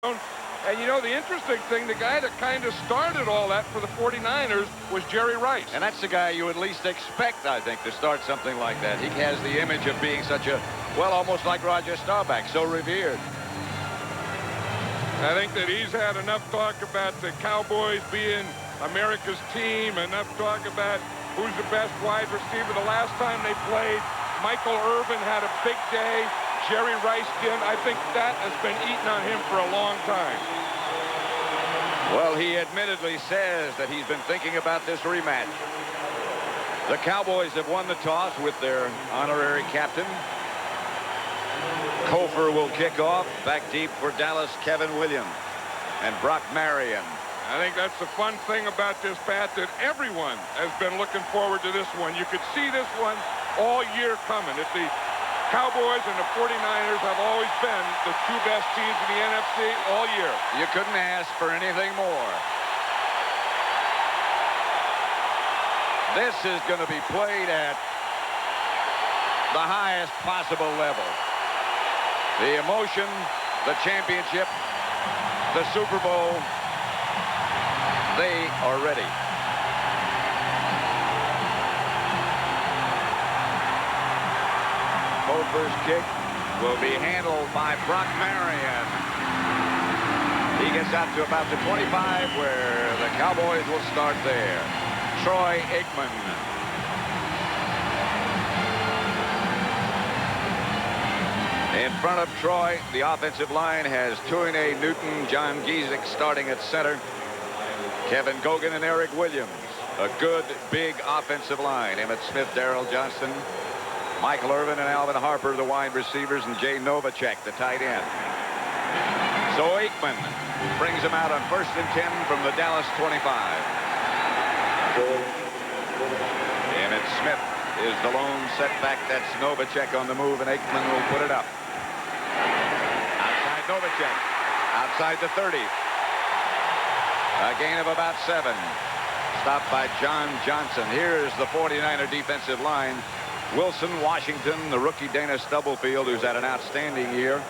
And, you know, the interesting thing, the guy that kind of started all that for the 49ers was Jerry Rice. And that's the guy you would least expect, I think, to start something like that. He has the image of being such a, well, almost like Roger Staubach, so revered. I think that he's had enough talk about the Cowboys being America's team, enough talk about who's the best wide receiver. The last time they played, Michael Irvin had a big day. Jerry Rice didn't. I think that has been eating on him for a long time. Well, he admittedly says that he's been thinking about this rematch. The Cowboys have won the toss with their honorary captain. Kofor will kick off. Back deep for Dallas, Kevin Williams and Brock Marion. I think that's the fun thing about this, Pat, that everyone has been looking forward to this one. You could see this one all year coming. If the Cowboys and the 49ers have always been the two best teams in the NFC all year. You couldn't ask for anything more. This is going to be played at the highest possible level. The emotion, the championship, the Super Bowl, they are ready. Kofor's kick will be handled by Brock Marion. He gets out to about the 25 where the Cowboys will start there. Troy Aikman. In front of Troy, the offensive line has Tuine Newton, John Giesick starting at center. Kevin Gogan and Eric Williams. A good, big offensive line. Emmitt Smith, Darrell Johnston, Michael Irvin and Alvin Harper, the wide receivers, and Jay Novacek, the tight end. So Aikman brings him out on 1st and 10 from the Dallas 25. Emmitt Smith is the lone setback. That's Novacek on the move, and Aikman will put it up. Outside Novacek. Outside the 30. A gain of about 7. Stopped by John Johnson. Here's the 49er defensive line. Wilson, Washington, the rookie Dana Stubblefield, who's had an outstanding year.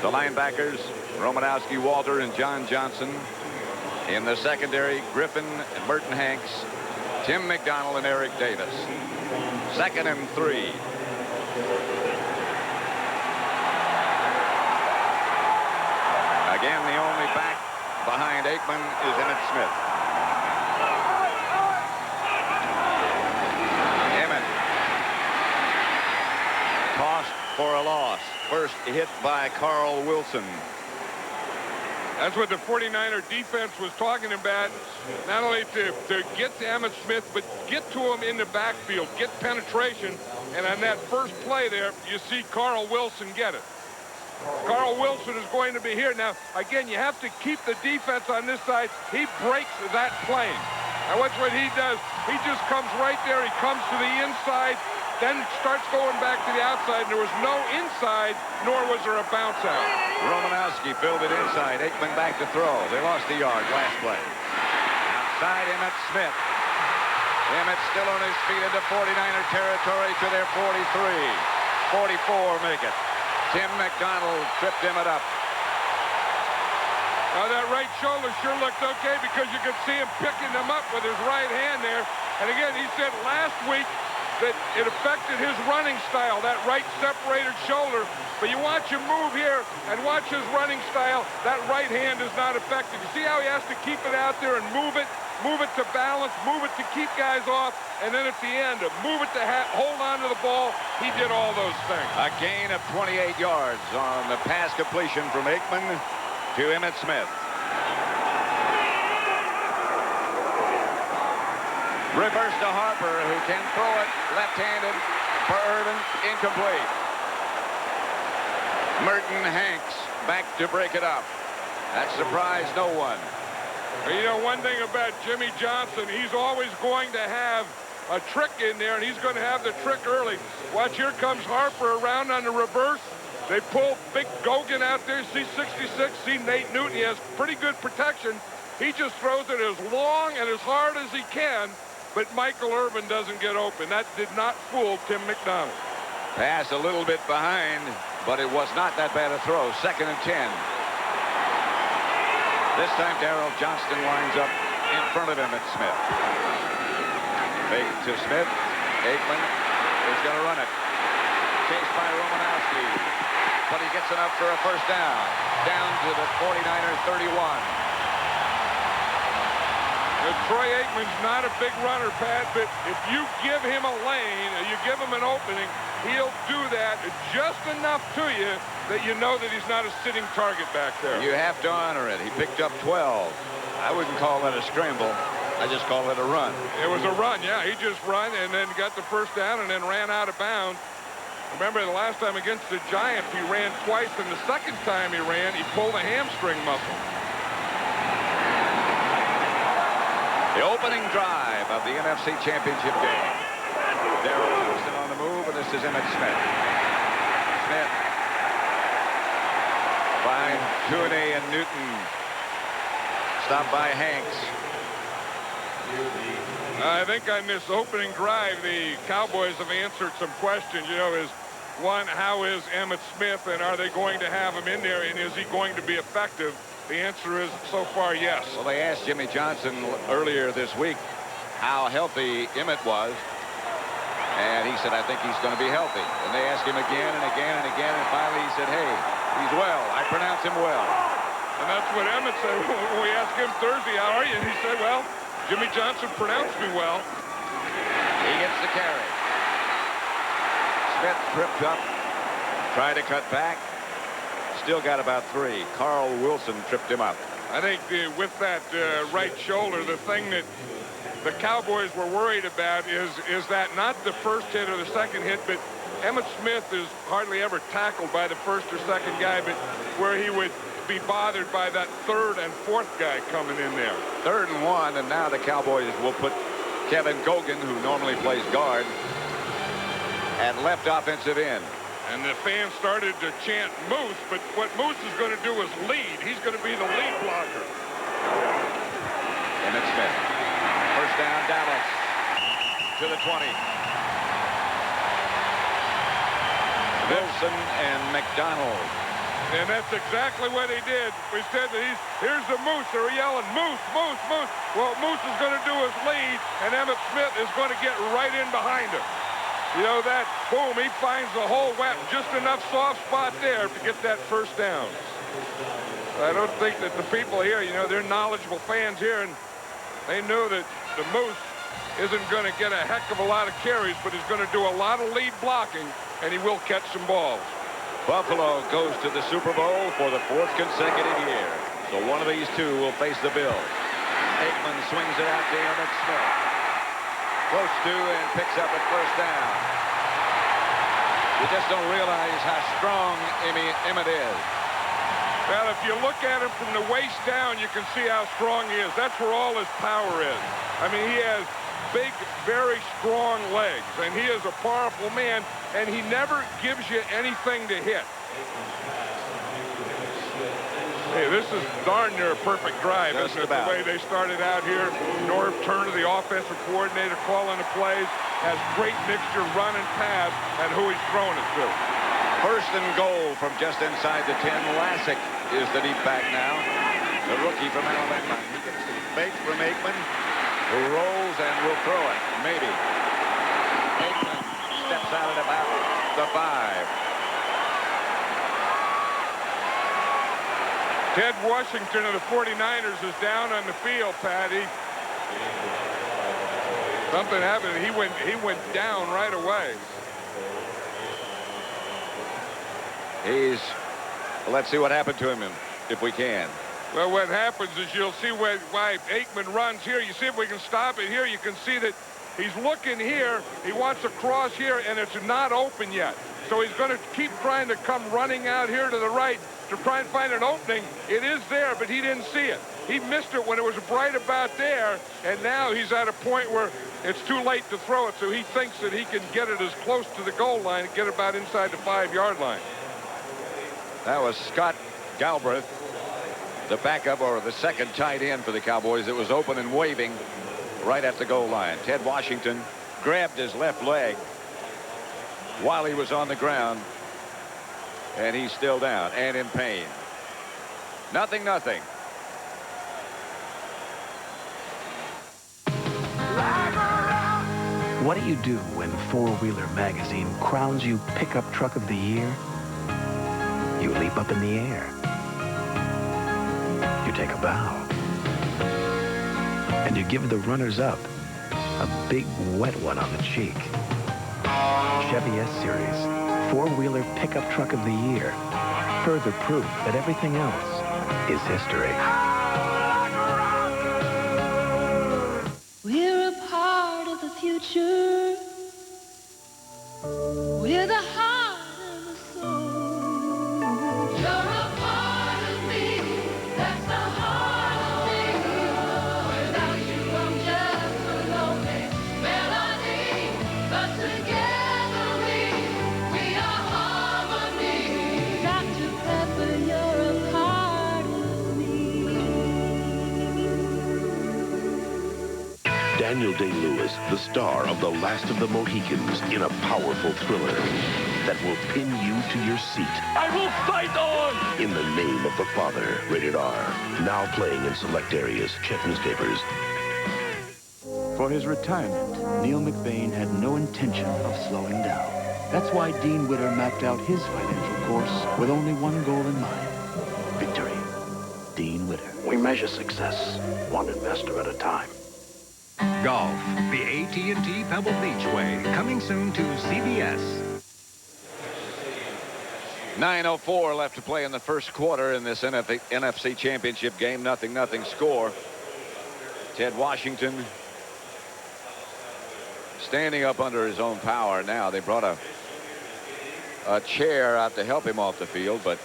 The linebackers, Romanowski, Walter, and John Johnson. In the secondary, Griffin and Merton Hanks, Tim McDonald, and Eric Davis. 2nd and 3. Again, the only back behind Aikman is Emmitt Smith. Emmitt tossed for a loss. First hit by Carl Wilson. That's what the 49er defense was talking about. Not only to get to Emmitt Smith, but get to him in the backfield, get penetration. And on that first play there, you see Carl Wilson get it. Carl Wilson is going to be here. Now, again, you have to keep the defense on this side. He breaks that plane. Now, watch what he does. He just comes right there. He comes to the inside, then starts going back to the outside. There was no inside, nor was there a bounce out. Romanowski filled it inside. Aikman back to throw. They lost a yard last play. Outside, Emmitt Smith. Emmitt still on his feet into 49er territory to their 43. 44 make it. Tim McDonald tripped Emmitt up. Now that right shoulder sure looked okay because you could see him picking them up with his right hand there. And again, he said last week that it affected his running style, that right separated shoulder. But you watch him move here and watch his running style, that right hand is not affected. You see how he has to keep it out there and move it to balance, move it to keep guys off, and then at the end, move it to hold on to the ball. He did all those things. A gain of 28 yards on the pass completion from Aikman to Emmitt Smith. Reverse to Harper, who can throw it left-handed for Irvin, incomplete. Merton Hanks back to break it up. That surprised no one. You know, one thing about Jimmy Johnson, he's always going to have a trick in there, and he's going to have the trick early. Watch, here comes Harper around on the reverse. They pull big Gogan out there. See 66, see Nate Newton. He has pretty good protection. He just throws it as long and as hard as he can, but Michael Irvin doesn't get open. That did not fool Tim McDonald. Pass a little bit behind, but it was not that bad a throw. 2nd and 10. This time Darrell Johnston lines up in front of Emmitt Smith. Fake to Smith. Aikman is going to run it. Chased by Romanowski. But he gets enough for a first down. Down to the 49ers 31. Troy Aikman's not a big runner, Pat, but if you give him a lane, or you give him an opening, he'll do that just enough to you that you know that he's not a sitting target back there. You have to honor it. He picked up 12. I wouldn't call that a scramble. I just call it a run. It was a run, yeah. He just run and then got the first down and then ran out of bounds. Remember the last time against the Giants, he ran twice, and the second time he ran, he pulled a hamstring muscle. The opening drive of the NFC Championship Game. Darrell Johnston on the move, and this is Emmitt Smith. Smith. By Tooney and Newton. Stopped by Hanks. I think on this opening drive, the Cowboys have answered some questions. You know, is one, how is Emmitt Smith, and are they going to have him in there, and is he going to be effective? The answer is so far yes. Well, they asked Jimmy Johnson earlier this week how healthy Emmitt was, and he said, I think he's going to be healthy. And they asked him again and again and again, and finally he said, hey, he's well. I pronounce him well. And that's what Emmitt said when we asked him Thursday, how are you? And he said, well, Jimmy Johnson pronounced me well. He gets the carry. Smith tripped up, tried to cut back. Still got about 3. Carl Wilson tripped him up. I think with that right shoulder, the thing that the Cowboys were worried about is that not the first hit or the second hit, but Emmitt Smith is hardly ever tackled by the first or second guy, but where he would be bothered by that third and fourth guy coming in there. 3rd and 1, and now the Cowboys will put Kevin Gogan, who normally plays guard, at left offensive end. And the fans started to chant Moose, but what Moose is going to do is lead. He's going to be the lead blocker. Emmitt Smith. First down, Dallas. To the 20. Wilson and McDonald. And that's exactly what he did. We said that here's the Moose. They're yelling, Moose, Moose, Moose. Well, Moose is going to do his lead, and Emmitt Smith is going to get right in behind him. You know that, boom, he finds the whole weapon, just enough soft spot there to get that first down. I don't think that the people here, you know, they're knowledgeable fans here, and they know that the Moose isn't going to get a heck of a lot of carries, but he's going to do a lot of lead blocking, and he will catch some balls. Buffalo goes to the Super Bowl for the 4th consecutive year. So one of these two will face the Bills. Aikman swings it out to Emmitt Smith. Close to and picks up at first down. You just don't realize how strong Emmitt is. Well, if you look at him from the waist down, you can see how strong he is. That's where all his power is. I mean, he has big, very strong legs, and he is a powerful man, and he never gives you anything to hit. Hey, this is darn near a perfect drive, isn't it? The way they started out here. Norv Turner, the offensive coordinator, calling the plays, has great mixture, run and pass, and who he's throwing it to. First and goal from just inside the 10. Lassick is the deep back now. The rookie from Alabama. He gets the fake from Aikman, who rolls and will throw it. Maybe. Aikman steps out at about the 5. Ted Washington of the 49ers is down on the field, Patty. Something happened. He went down right away. Let's see what happened to him if we can. Well, what happens is you'll see why Aikman runs here. You see if we can stop it here. You can see that he's looking here. He wants to cross here, and it's not open yet. So he's going to keep trying to come running out here to the right to try and find an opening. It is there, but he didn't see it. He missed it when it was right about there, and now he's at a point where it's too late to throw it, so he thinks that he can get it as close to the goal line and get about inside the 5-yard line. That was Scott Galbraith, the backup or the second tight end for the Cowboys. It was open and waving right at the goal line. Ted Washington grabbed his left leg while he was on the ground, and he's still down and in pain. 0-0. What do you do when Four Wheeler Magazine crowns you Pickup Truck of the Year? You leap up in the air. You take a bow. And you give the runners-up a big wet one on the cheek. Chevy S-Series, Four-Wheeler Pickup Truck of the Year. Further proof that everything else is history. We're a part of the future. We're the heart of the soul. You're a part of me. That's the heart of me. Without you, I'm just a lonely melody. But together we are harmony. Dr. Pepper, you're a part of me. Daniel Day-Lewis, the star of The Last of the Mohicans, in a powerful thriller that will pin you to your seat. I will fight on! In the Name of the Father, rated R. Now playing in select areas. Check newspapers. For his retirement, Neil McBain had no intention of slowing down. That's why Dean Witter mapped out his financial course with only one goal in mind: victory. Dean Witter. We measure success, one investor at a time. Golf, the AT&T Pebble Beach way, coming soon to CBS. 9:04 left to play in the first quarter in this NFC Championship game. 0-0 score. Ted Washington standing up under his own power now. They brought a chair out to help him off the field, but,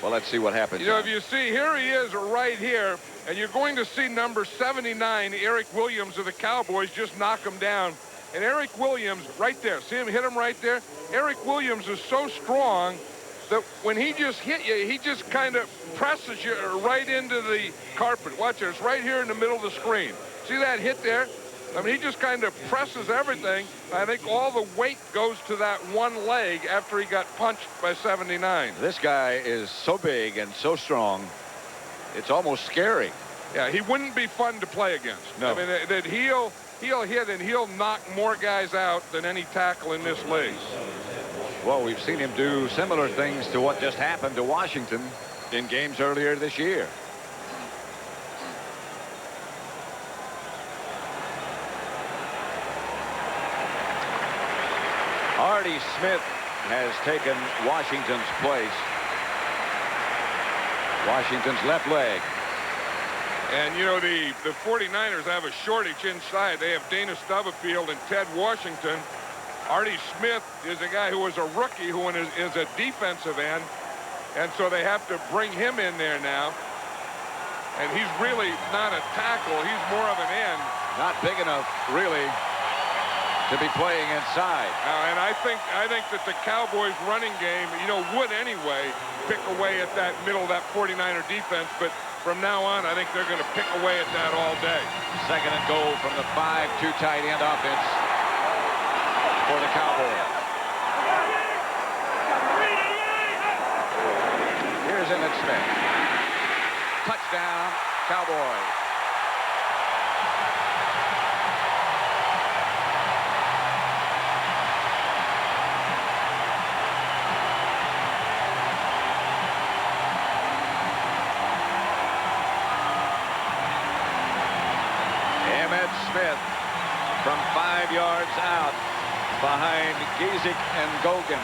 well, let's see what happens. You know, if you see, here he is right here, and you're going to see number 79, Eric Williams of the Cowboys, just knock him down. And Eric Williams, right there, see him hit him right there? Eric Williams is so strong that when he just hit you, he just kind of presses you right into the carpet. Watch it, it's right here in the middle of the screen. See that hit there? I mean, he just kind of presses everything. I think all the weight goes to that one leg after he got punched by 79. This guy is so big and so strong, it's almost scary. Yeah, he wouldn't be fun to play against. No. I mean, that he'll hit and he'll knock more guys out than any tackle in this league. Well, we've seen him do similar things to what just happened to Washington in games earlier this year. Artie Smith has taken Washington's place. Washington's left leg. And, you know, the 49ers have a shortage inside. They have Dana Stubblefield and Ted Washington. Artie Smith is a guy who was a rookie who is a defensive end. And so they have to bring him in there now. And he's really not a tackle. He's more of an end. Not big enough, really, to be playing inside. And I think that the Cowboys running game, you know, would anyway pick away at that middle of that 49er defense. But from now on, I think they're going to pick away at that all day. Second and goal from the 5-2 tight end offense for the Cowboys. Here's Emmitt Smith. Touchdown, Cowboys. Emmitt Smith from 5 yards out behind Giesick and Gogan.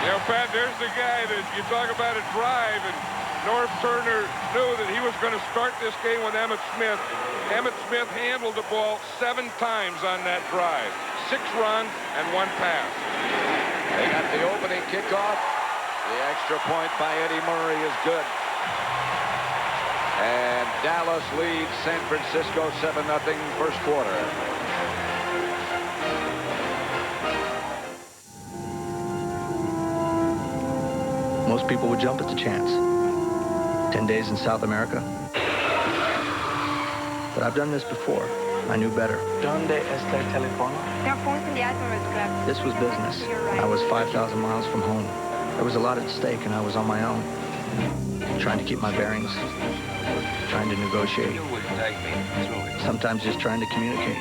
You know, Pat, there's the guy that you talk about a drive, and Norv Turner knew that he was going to start this game with Emmitt Smith. Emmitt Smith handled the ball 7 times on that drive. 6 runs and 1 pass. They got the opening kickoff. The extra point by Eddie Murray is good. And Dallas leads San Francisco 7-0 first quarter. Most people would jump at the chance. 10 days in South America. But I've done this before. I knew better. ¿Dónde está el teléfono? This was business. I was 5,000 miles from home. There was a lot at stake, and I was on my own. Trying to keep my bearings. Trying to negotiate. Sometimes just trying to communicate.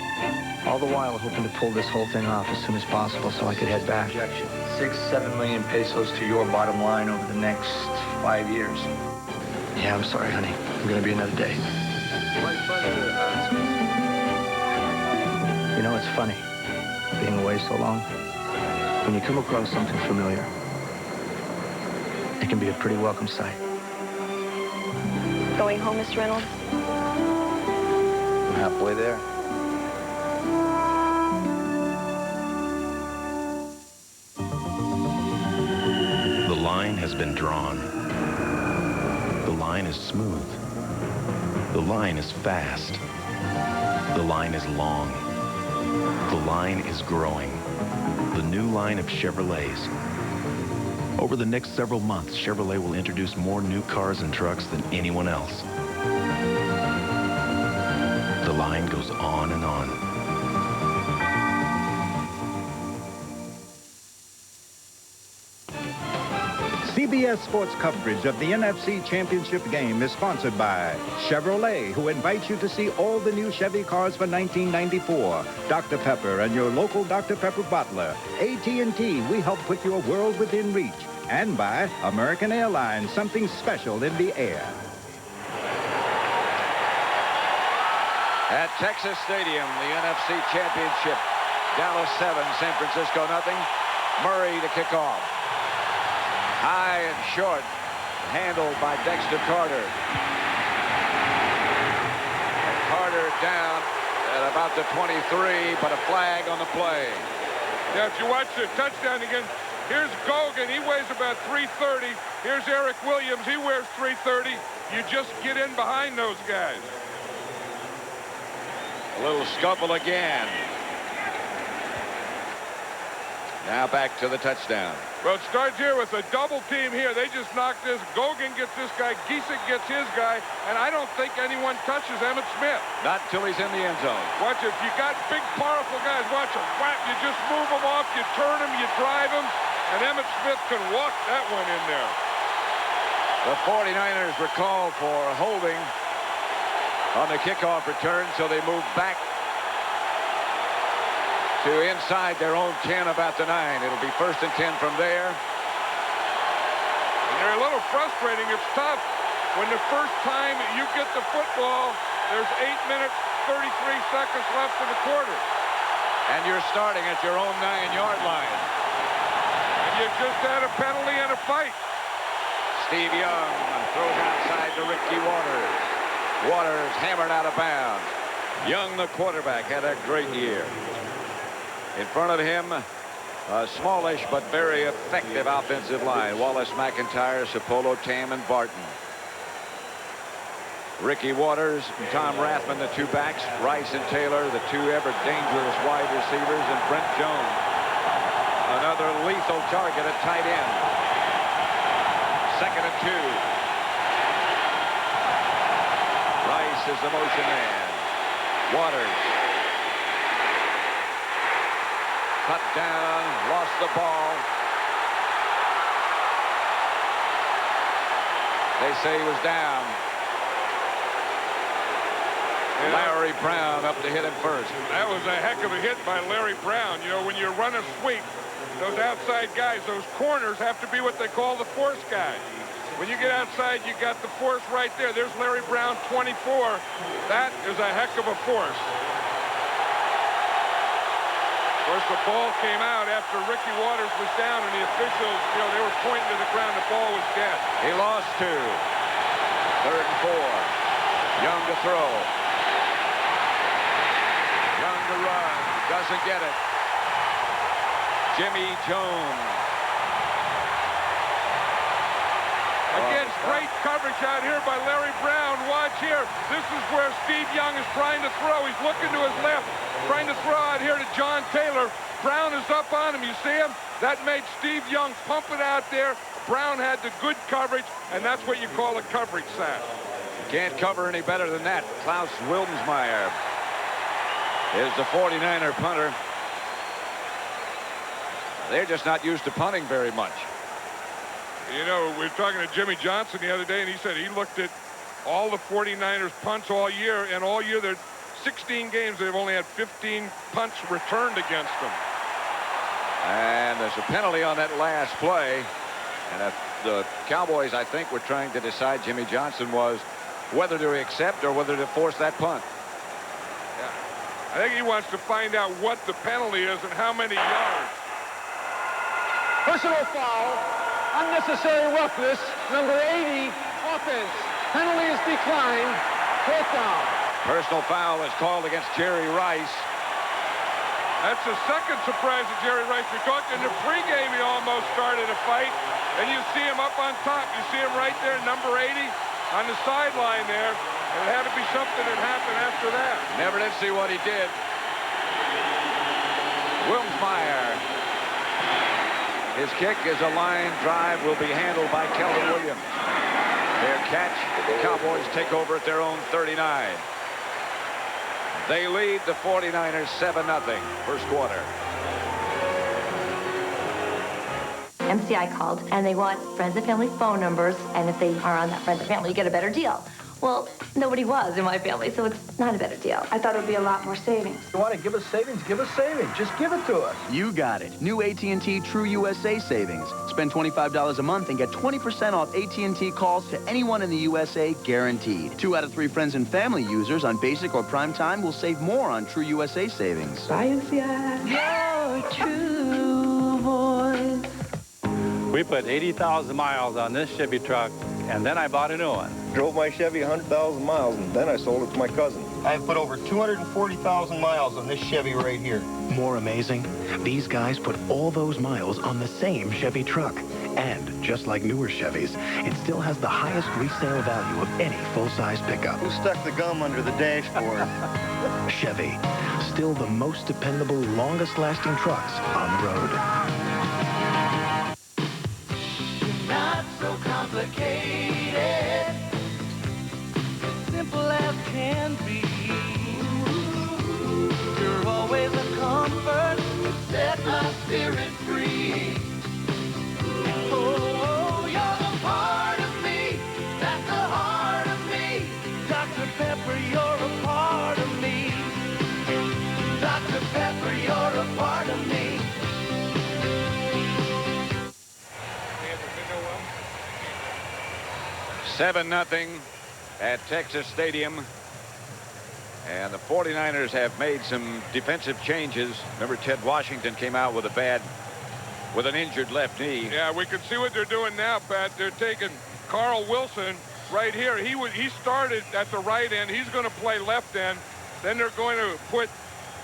All the while hoping to pull this whole thing off as soon as possible so I could head back. Projection. 6-7 million pesos to your bottom line over the next 5 years. Yeah, I'm sorry, honey. I'm gonna be another day. You know, it's funny, being away so long. When you come across something familiar, it can be a pretty welcome sight. Going home, Mr. Reynolds? I'm halfway there. The line has been drawn. The line is smooth. The line is fast. The line is long. The line is growing. The new line of Chevrolets. Over the next several months, Chevrolet will introduce more new cars and trucks than anyone else. The line goes on and on. CBS Sports coverage of the NFC Championship Game is sponsored by Chevrolet, who invites you to see all the new Chevy cars for 1994. Dr. Pepper and your local Dr. Pepper bottler. AT&T, we help put your world within reach. And by American Airlines, something special in the air. At Texas Stadium, the NFC Championship. Dallas 7, San Francisco nothing. Murray to kick off. High and short, handled by Dexter Carter. And Carter down at about the 23, but a flag on the play. Yeah, if you watch the touchdown again, here's Gogan. He weighs about 330. Here's Eric Williams. He wears 330. You just get in behind those guys. A little scuffle again. Now back to the touchdown. Well, it starts here with a double team here. They just knocked this. Gogan gets this guy. Giesick gets his guy. And I don't think anyone touches Emmitt Smith. Not until he's in the end zone. Watch it. If you got big, powerful guys, watch them. Whap, you just move them off. You turn them. You drive them. And Emmitt Smith can walk that one in there. The 49ers were called for holding on the kickoff return, so they move back to inside their own 10, about the 9. It'll be 1st and 10 from there. And they're a little frustrating. It's tough when the first time you get the football, there's 8 minutes, 33 seconds left in the quarter. And you're starting at your own 9-yard line. And you just had a penalty and a fight. Steve Young throws outside to Ricky Waters. Waters hammered out of bounds. Young, the quarterback, had a great year. In front of him, a smallish but very effective offensive line. Wallace McIntyre, Sapolo, Tam, and Barton. Ricky Waters and Tom Rathman, the two backs. Rice and Taylor, the two ever dangerous wide receivers. And Brent Jones, another lethal target at tight end. 2nd and 2. Rice is the motion man. Waters. Cut down, lost the ball. They say he was down. Yeah. Larry Brown up to hit him first. That was a heck of a hit by Larry Brown. You know, when you run a sweep, those outside guys, those corners have to be what they call the force guy. When you get outside, you got the force right there. There's Larry Brown, 24. That is a heck of a force. Of course, the ball came out after Ricky Waters was down, and the officials, you know, they were pointing to the ground. The ball was dead. He lost 2. 3rd and 4. Young to throw. Young to run. Doesn't get it. Jimmy Jones. Again, great coverage out here by Larry Brown. Watch here. This is where Steve Young is trying to throw. He's looking to his left, trying to throw out here to John Taylor. Brown is up on him. You see him? That made Steve Young pump it out there. Brown had the good coverage, and that's what you call a coverage sack. Can't cover any better than that. Klaus Wilmsmeyer is the 49er punter. They're just not used to punting very much. You know, we were talking to Jimmy Johnson the other day, and he said he looked at all the 49ers punts all year, and all year they're 16 games, they've only had 15 punts returned against them. And there's a penalty on that last play. And if the Cowboys, I think, were trying to decide, Jimmy Johnson, was whether to accept or whether to force that punt. Yeah. I think he wants to find out what the penalty is and how many yards. Personal foul, unnecessary roughness, number 80, offense. Penalty is declined, 4th down. Personal foul is called against Jerry Rice. That's the second surprise of Jerry Rice. We talked in the pregame, he almost started a fight. And you see him up on top. You see him right there, number 80, on the sideline there. And it had to be something that happened after that. Never did see what he did. Wilmsmeyer. His kick is a line drive, will be handled by Kelvin Williams. Their catch, the Cowboys take over at their own 39. They lead the 49ers 7-0 first quarter. MCI called, and they want friends and family phone numbers, and if they are on that friends and family, you get a better deal. Well, nobody was in my family, so it's not a better deal. I thought it would be a lot more savings. You want to give us savings? Give us savings. Just give it to us. You got it. New AT&T True USA savings. Spend $25 a month and get 20% off AT&T calls to anyone in the USA, guaranteed. 2 out of 3 friends and family users on basic or prime time will save more on True USA savings. Bye, MCI. Your true voice. We put 80,000 miles on this Chevy truck, and then I bought a new one. Drove my Chevy 100,000 miles, and then I sold it to my cousin. I've put over 240,000 miles on this Chevy right here. More amazing, these guys put all those miles on the same Chevy truck. And just like newer Chevys, it still has the highest resale value of any full-size pickup. Who stuck the gum under the dashboard? Chevy, still the most dependable, longest-lasting trucks on the road. Not so complicated, as simple as can be. You're always a comfort, set my spirit free. Oh, you're a part of me, that's the heart of me. Dr. Pepper, you're a part of me. Dr. Pepper, you're a part of me. 7-0 at Texas Stadium. And the 49ers have made some defensive changes. Remember, Ted Washington came out with an injured left knee. Yeah, we can see what they're doing now, Pat. They're taking Carl Wilson right here. He started at the right end. He's going to play left end. Then they're going to put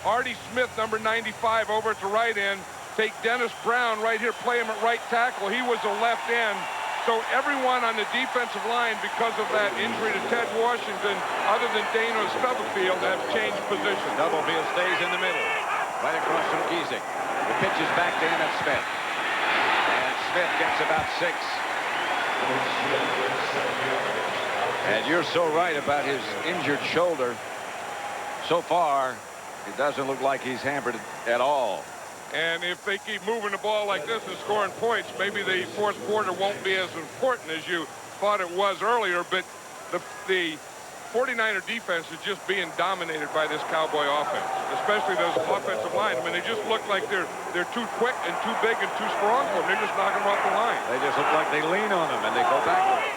Artie Smith, number 95, over at the right end. Take Dennis Brown right here, play him at right tackle. He was a left end. So everyone on the defensive line, because of that injury to Ted Washington, other than Dano Stubblefield, have changed positions. Stubblefield stays in the middle, right across from Giesick. The pitch is back to Emmitt Smith. And Smith gets about 6. And you're so right about his injured shoulder. So far, it doesn't look like he's hampered at all. And if they keep moving the ball like this and scoring points, maybe the fourth quarter won't be as important as you thought it was earlier. But the 49er defense is just being dominated by this Cowboy offense, especially those offensive line. I mean, they just look like they're too quick and too big and too strong for them. They're just knocking them off the line. They just look like they lean on them and they go backwards.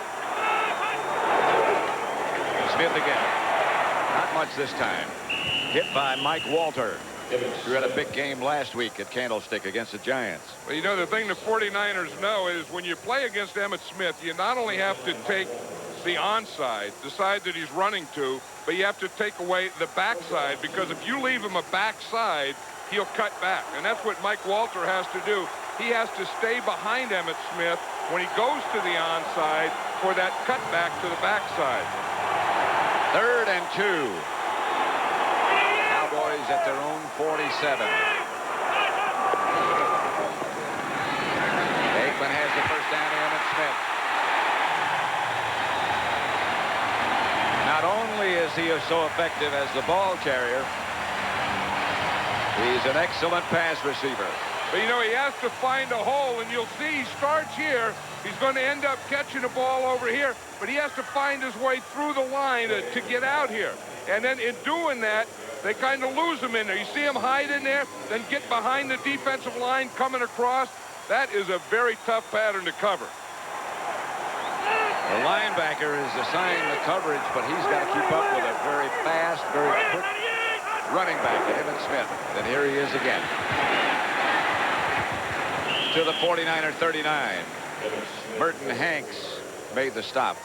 Smith again. Not much this time. Hit by Mike Walter, who had a big game last week at Candlestick against the Giants. Well, you know, the thing the 49ers know is when you play against Emmitt Smith, you not only have to take the onside, the side that he's running to, but you have to take away the backside, because if you leave him a backside, he'll cut back. And that's what Mike Walter has to do. He has to stay behind Emmitt Smith when he goes to the onside for that cutback to the backside. 3rd and 2. Cowboys at their own 47. Aikman has the first down to Emmitt Smith. Not only is he so effective as the ball carrier, he's an excellent pass receiver. But, you know, he has to find a hole, and you'll see he starts here. He's going to end up catching the ball over here, but he has to find his way through the line to get out here. And then in doing that, they kind of lose him in there. You see him hide in there, then get behind the defensive line coming across. That is a very tough pattern to cover. The linebacker is assigned the coverage, but he's got to keep up with a very fast, very quick running back, Evan Smith. And here he is again. To the 49er 39. Merton Hanks made the stop.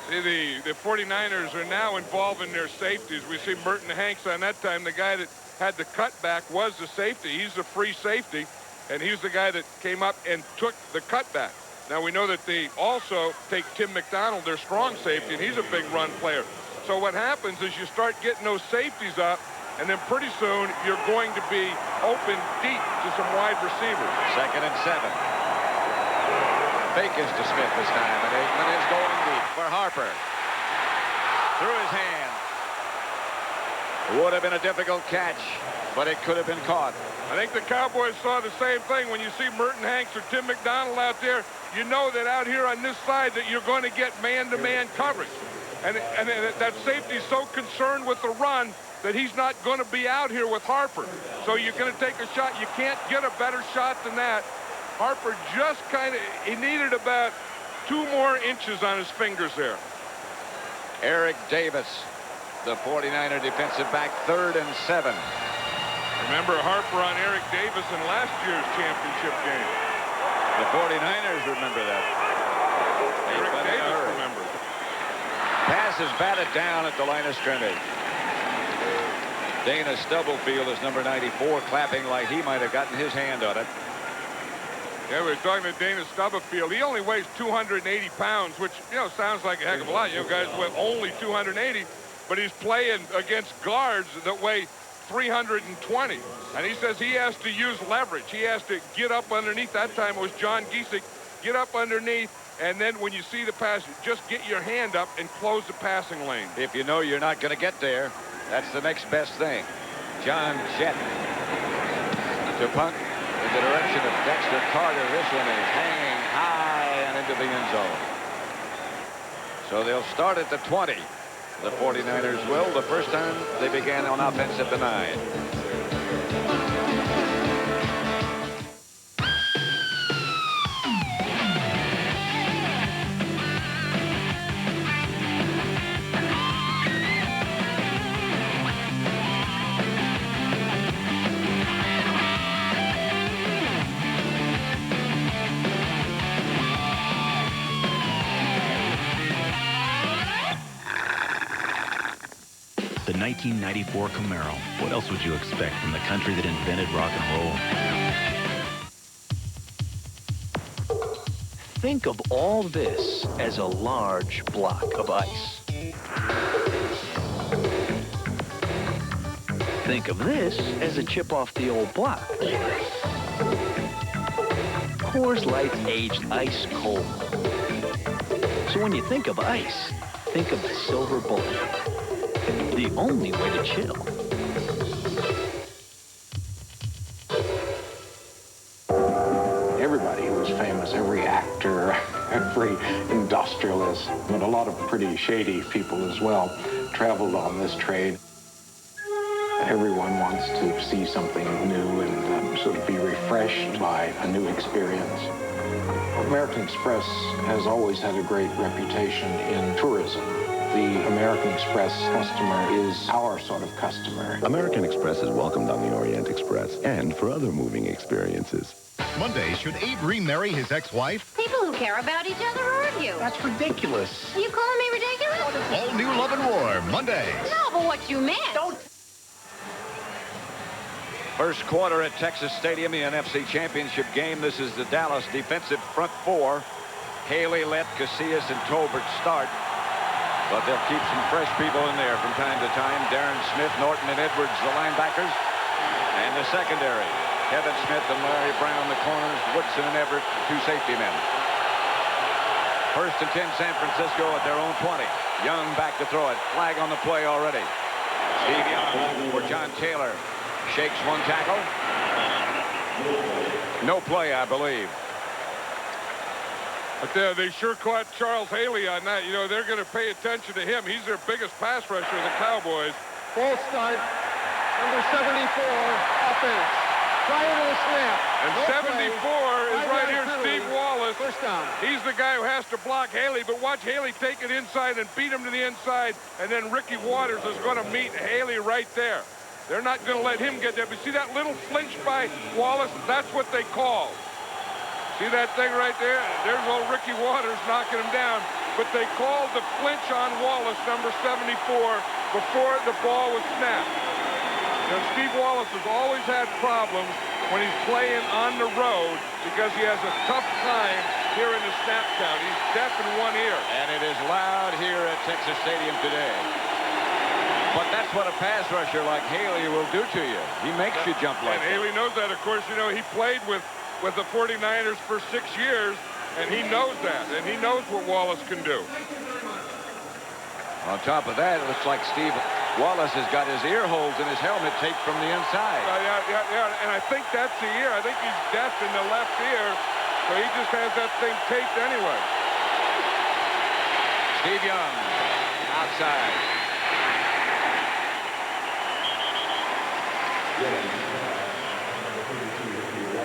See, the 49ers are now involved in their safeties. We see Merton Hanks on that time. The guy that had the cutback was the safety. He's the free safety, and he's the guy that came up and took the cutback. Now, we know that they also take Tim McDonald, their strong safety, and he's a big run player. So what happens is you start getting those safeties up, and then pretty soon you're going to be open deep to some wide receivers. 2nd and 7. Fake is to Smith this time, and Aikman is going deep for Harper. Through his hand. Would have been a difficult catch, but it could have been caught. I think the Cowboys saw the same thing. When you see Merton Hanks or Tim McDonald out there, you know that out here on this side that you're going to get man-to-man coverage. And that safety's so concerned with the run that he's not going to be out here with Harper. So you're going to take a shot. You can't get a better shot than that. Harper just he needed about 2 more inches on his fingers there. Eric Davis, the 49er defensive back, 3rd and 7. Remember Harper on Eric Davis in last year's championship game. The 49ers remember that. Eric Davis remembers. Pass is batted down at the line of scrimmage. Dana Stubblefield is number 94, clapping like he might have gotten his hand on it. Yeah, we were talking to Dana Stubblefield. He only weighs 280 pounds, which, sounds like a heck of a lot. Guys weigh only 280, but he's playing against guards that weigh 320. And he says he has to use leverage. He has to get up underneath. That time it was John Giesick. Get up underneath, and then when you see the pass, just get your hand up and close the passing lane. If you know you're not going to get there, that's the next best thing. John Jett to punt in the direction of Dexter Carter. This one is hanging high and into the end zone. So they'll start at the 20. The 49ers will, the first time they began on offense at the 9. The 1994 Camaro. What else would you expect from the country that invented rock and roll? Think of all this as a large block of ice. Think of this as a chip off the old block. Coors Light's aged ice cold. So when you think of ice, think of the silver bullet. The only way to chill. Everybody was famous, every actor, every industrialist, but a lot of pretty shady people as well traveled on this trade. Everyone wants to see something new and sort of be refreshed by a new experience. American Express has always had a great reputation in tourism. The American Express customer is our sort of customer. American Express is welcomed on the Orient Express and for other moving experiences. Monday, should Abe remarry his ex-wife? People who care about each other argue. That's ridiculous. Are you calling me ridiculous? All new Love and War, Monday. No, but what you meant. Don't. First quarter at Texas Stadium, the NFC Championship game. This is the Dallas defensive front 4. Haley, Lett, Casillas, and Tolbert start. But they'll keep some fresh people in there from time to time. Darren Smith, Norton, and Edwards, the linebackers. And the secondary. Kevin Smith and Larry Brown, the corners. Woodson and Everett, 2 safety men. 1st and 10, San Francisco at their own 20. Young back to throw it. Flag on the play already. Steve Young for John Taylor. Shakes one tackle. No play, I believe. But they sure caught Charles Haley on that. They're going to pay attention to him. He's their biggest pass rusher, the Cowboys. Full stunt. Number 74, offense. Prior to the snap. And No 74 play. is right here, penalty. Steve Wallace. First down. He's the guy who has to block Haley, but watch Haley take it inside and beat him to the inside, and then Ricky Waters is going to meet Haley right there. They're not going to let him get there. But see that little flinch by Wallace? That's what they call. See that thing right there? There's old Ricky Waters knocking him down. But they called the flinch on Wallace, number 74, before the ball was snapped. Now, Steve Wallace has always had problems when he's playing on the road because he has a tough time here in the snap count. He's deaf in one ear. And it is loud here at Texas Stadium today. But that's what a pass rusher like Haley will do to you. He makes you jump like And that. Haley knows that. Of course, you know, he played with the 49ers for 6 years, and he knows that. And he knows what Wallace can do. On top of that, it looks like Steve Wallace has got his ear holes in his helmet taped from the inside. Yeah, and I think that's the ear. I think he's deaf in the left ear, so he just has that thing taped anyway. Steve Young, outside.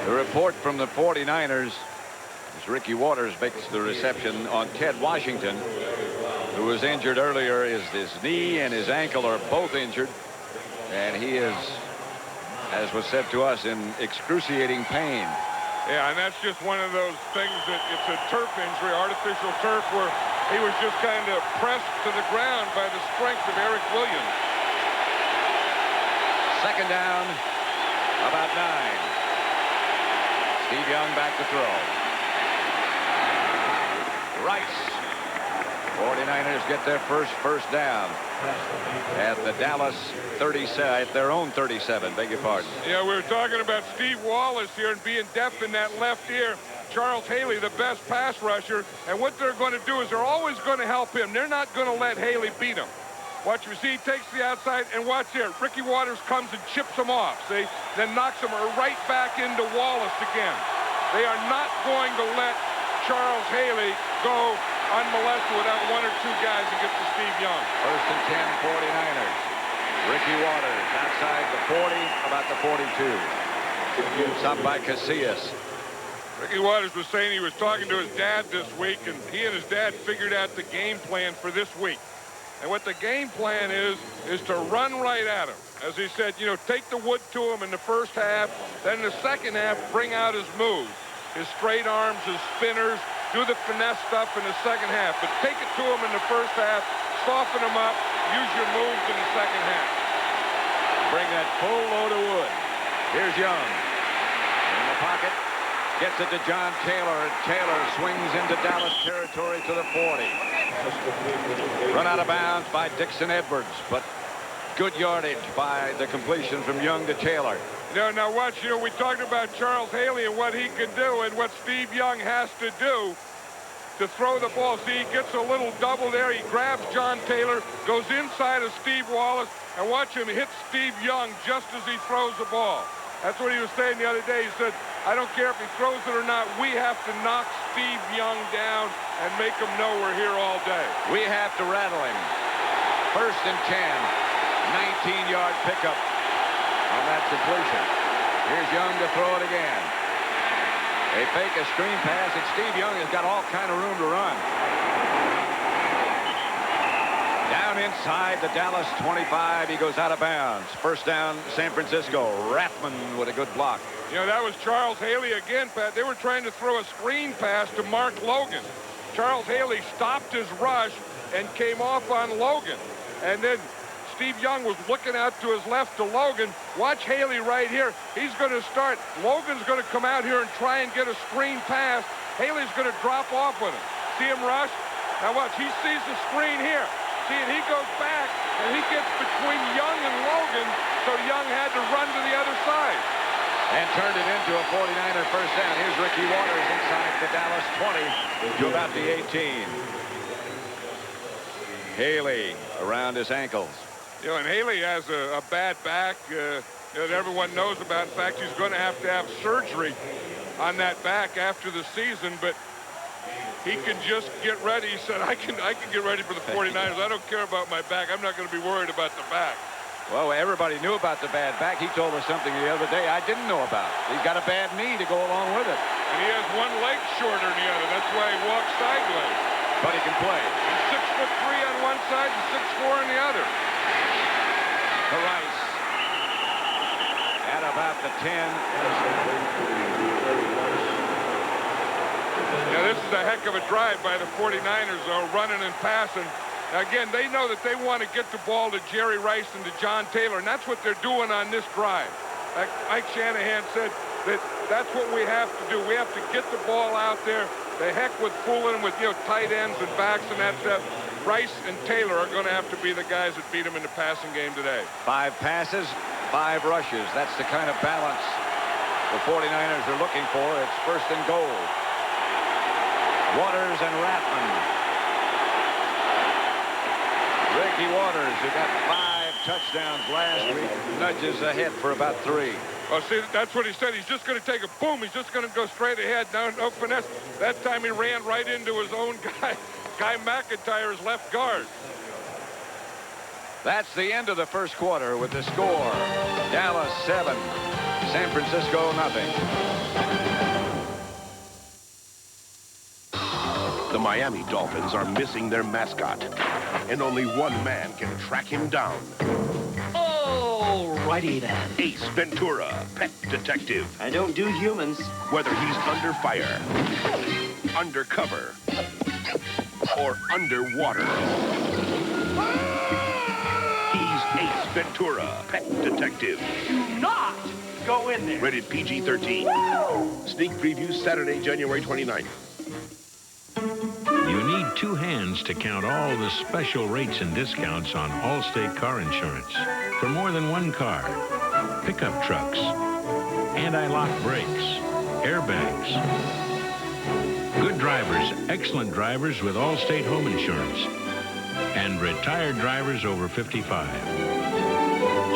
The report from the 49ers is Ricky Waters makes the reception on Ted Washington, who was injured earlier. His knee and his ankle are both injured, and he is, as was said to us, in excruciating pain. Yeah, and that's just one of those things that it's a turf injury, artificial turf, where he was just kind of pressed to the ground by the strength of Eric Williams. Second down, about 9. Steve Young back to throw. Rice. 49ers get their first down at the Dallas 37, at their own 37, beg your pardon. Yeah, we were talking about Steve Wallace here and being deaf in that left ear. Charles Haley, the best pass rusher, and what they're going to do is they're always going to help him. They're not going to let Haley beat him. Watch, you see, he takes the outside, and watch here. Ricky Waters comes and chips him off, see? Then knocks him right back into Wallace again. They are not going to let Charles Haley go unmolested without 1 or 2 guys to get to Steve Young. First and 10, 49ers. Ricky Waters outside the 40, about the 42. Stopped by Casillas. Ricky Waters was saying he was talking to his dad this week, and he and his dad figured out the game plan for this week. And what the game plan is to run right at him. As he said, you know, take the wood to him in the first half, then in the second half, bring out his moves, his straight arms, his spinners, do the finesse stuff in the second half. But take it to him in the first half, soften him up, use your moves in the second half. Bring that full load of wood. Here's Young. In the pocket. Gets it to John Taylor, and Taylor swings into Dallas territory to the 40. Run out of bounds by Dixon Edwards, but good yardage by the completion from Young to Taylor. Now watch, you know, we talked about Charles Haley and what he can do and what Steve Young has to do to throw the ball. See, he gets a little double there. He grabs John Taylor, goes inside of Steve Wallace, and watch him hit Steve Young just as he throws the ball. That's what he was saying the other day. He said, I don't care if he throws it or not. We have to knock Steve Young down and make him know we're here all day. We have to rattle him. First and 10. 19-yard pickup on that completion. Here's Young to throw it again. They fake a screen pass, and Steve Young has got all kind of room to run. Down inside the Dallas 25, he goes out of bounds. First down, San Francisco. Rathman with a good block. You know, that was Charles Haley again, Pat. They were trying to throw a screen pass to Mark Logan. Charles Haley stopped his rush and came off on Logan. And then Steve Young was looking out to his left to Logan. Watch Haley right here. He's going to start. Logan's going to come out here and try and get a screen pass. Haley's going to drop off with him. See him rush? Now watch, he sees the screen here. See, and he goes back, and he gets between Young and Logan, so Young had to run to the other side. And turned it into a 49er first down. Here's Ricky Waters inside the Dallas 20 to about the 18. Haley around his ankles. You know, and Haley has a bad back that everyone knows about. In fact, he's going to have surgery on that back after the season, but he can just get ready. He said, I can get ready for the 49ers. I don't care about my back. I'm not going to be worried about the back. Well, everybody knew about the bad back. He told us something the other day I didn't know about. He's got a bad knee to go along with it. And he has one leg shorter than the other. That's why he walks sideways. But he can play. He's 6'3" on one side and 6'4" on the other. To Rice. At about the 10. Now, this is a heck of a drive by the 49ers, though, running and passing. Now, again, they know that they want to get the ball to Jerry Rice and to John Taylor, and that's what they're doing on this drive. Like Mike Shanahan said, that's what we have to do. We have to get the ball out there. The heck with fooling with, tight ends and backs and that stuff. Rice and Taylor are going to have to be the guys that beat them in the passing game today. 5 passes, 5 rushes. That's the kind of balance the 49ers are looking for. It's first and goal. Waters and Rathman. Ricky Waters, who got 5 touchdowns last week, nudges ahead for about 3. Oh, see, that's what he said. He's just going to take a boom. He's just going to go straight ahead. No finesse. That time he ran right into his own guy, Guy McIntyre's left guard. That's the end of the first quarter with the score. Dallas 7, San Francisco nothing. The Miami Dolphins are missing their mascot, and only one man can track him down. Oh, righty then. Ace Ventura, pet detective. I don't do humans. Whether he's under fire, undercover, or underwater. He's Ace Ventura, pet detective. Do not go in there. Rated PG-13. Sneak preview Saturday, January 29th. You need 2 hands to count all the special rates and discounts on Allstate car insurance. For more than one car, pickup trucks, anti-lock brakes, airbags. Good drivers, excellent drivers with Allstate home insurance. And retired drivers over 55.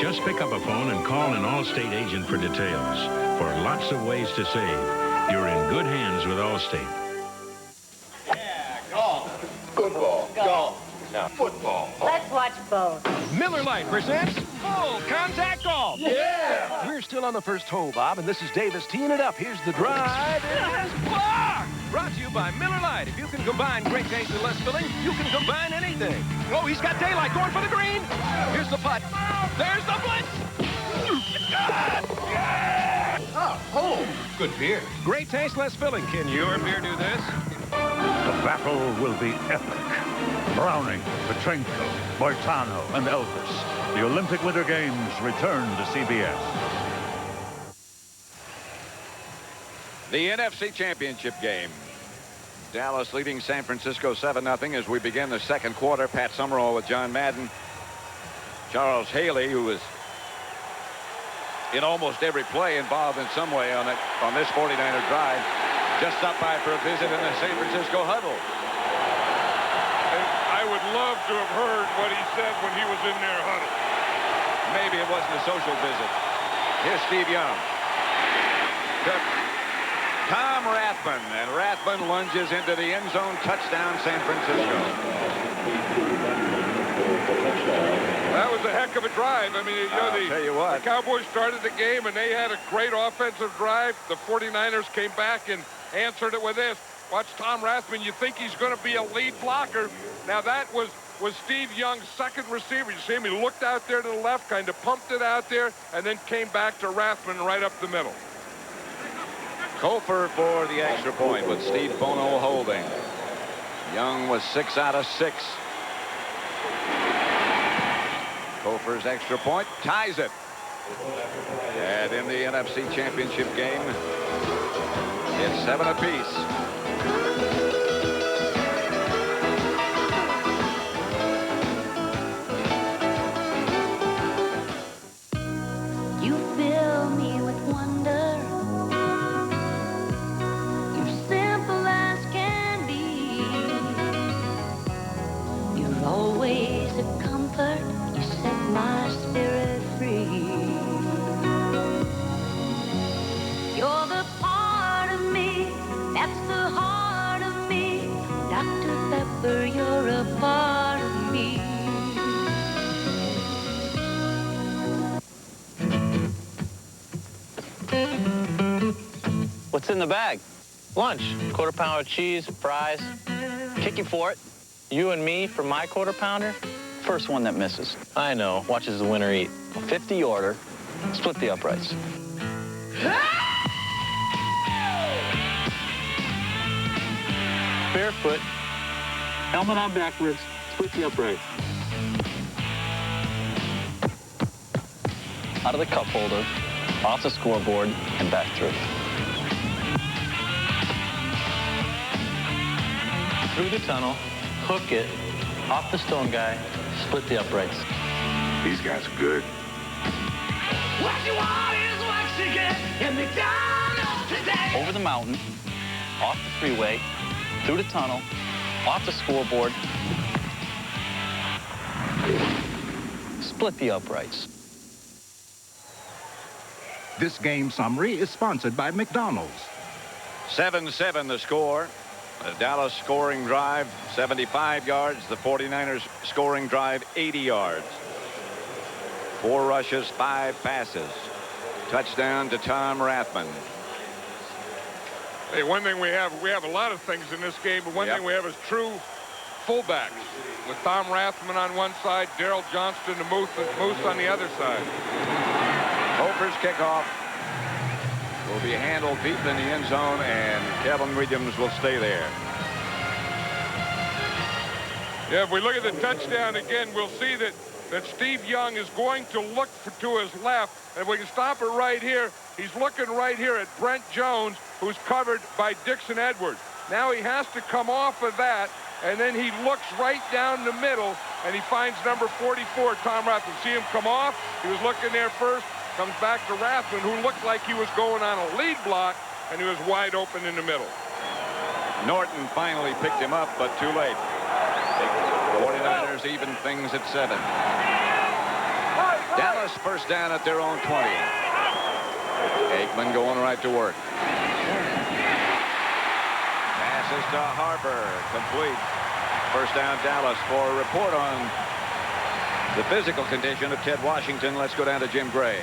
Just pick up a phone and call an Allstate agent for details. For lots of ways to save, you're in good hands with Allstate. Football. Golf. Now, football. Let's watch both. Miller Lite presents Full Contact Golf. Yeah! We're still on the first hole, Bob, and this is Davis teeing it up. Here's the drive. It is blocked! Brought to you by Miller Lite. If you can combine great taste and less filling, you can combine anything. Oh, he's got daylight going for the green. Here's the putt. There's the blitz. Yeah! Oh, good beer. Great taste, less filling. Can your beer do this? The battle will be epic. Browning, Petrenko, Boitano, and Elvis. The Olympic Winter Games return to CBS. The NFC Championship Game. Dallas leading San Francisco 7-0 as we begin the second quarter. Pat Summerall with John Madden. Charles Haley, who was in almost every play involved in some way on this 49er drive, just stopped by for a visit in the San Francisco huddle. And I would love to have heard what he said when he was in their huddle. Maybe it wasn't a social visit. Here's Steve Young. Tom Rathman, and Rathman lunges into the end zone. Touchdown, San Francisco. That was a heck of a drive. I mean, I'll tell you what. The Cowboys started the game, and they had a great offensive drive. The 49ers came back and answered it with this. Watch Tom Rathman. You think he's going to be a lead blocker. Now, that was Steve Young's second receiver. You see him? He looked out there to the left, kind of pumped it out there, and then came back to Rathman right up the middle. Kofer for the extra point with Steve Bono holding. Young was 6 out of 6. Kofer's extra point ties it. And in the NFC Championship Game, it's 7 apiece. You fill me with wonder. You're simple as can be. You're always a comfort. You set my spirit free. You're the part of me that's the heart of me. Dr. Pepper, you're a part of me. What's in the bag? Lunch. Quarter pounder of cheese, fries. Kicking for it. You and me for my quarter pounder. First one that misses. I know. Watches the winner eat. 50 order. Split the uprights. Barefoot. Helmet on backwards. Split the uprights. Out of the cup holder. Off the scoreboard and back through. Through the tunnel, hook it, off the stone guy, split the uprights. These guys are good. What you want is what you get in McDonald's today. Over the mountain, off the freeway, through the tunnel, off the scoreboard, split the uprights. This game summary is sponsored by McDonald's. 7-7 the score. The Dallas scoring drive, 75 yards. The 49ers scoring drive, 80 yards. 4 rushes, 5 passes. Touchdown to Tom Rathman. Hey, one thing we have a lot of things in this game, but one thing we have is true fullbacks. With Tom Rathman on one side, Daryl Johnston and Moose on the other side. Hofer's kickoff will be handled deep in the end zone, and Kevin Williams will stay there. Yeah, if we look at the touchdown again, we'll see that Steve Young is going to look to his left. And if we can stop it right here, he's looking right here at Brent Jones, who's covered by Dixon Edwards. Now he has to come off of that, and then he looks right down the middle, and he finds number 44, Tom Rathman. See him come off? He was looking there first. Comes back to Rathman, who looked like he was going on a lead block, and he was wide open in the middle. Norton finally picked him up, but too late. The 49ers even things at 7. Dallas first down at their own 20. Aikman going right to work. Passes to Harper, complete. First down Dallas. For a report on the physical condition of Ted Washington, let's go down to Jim Gray.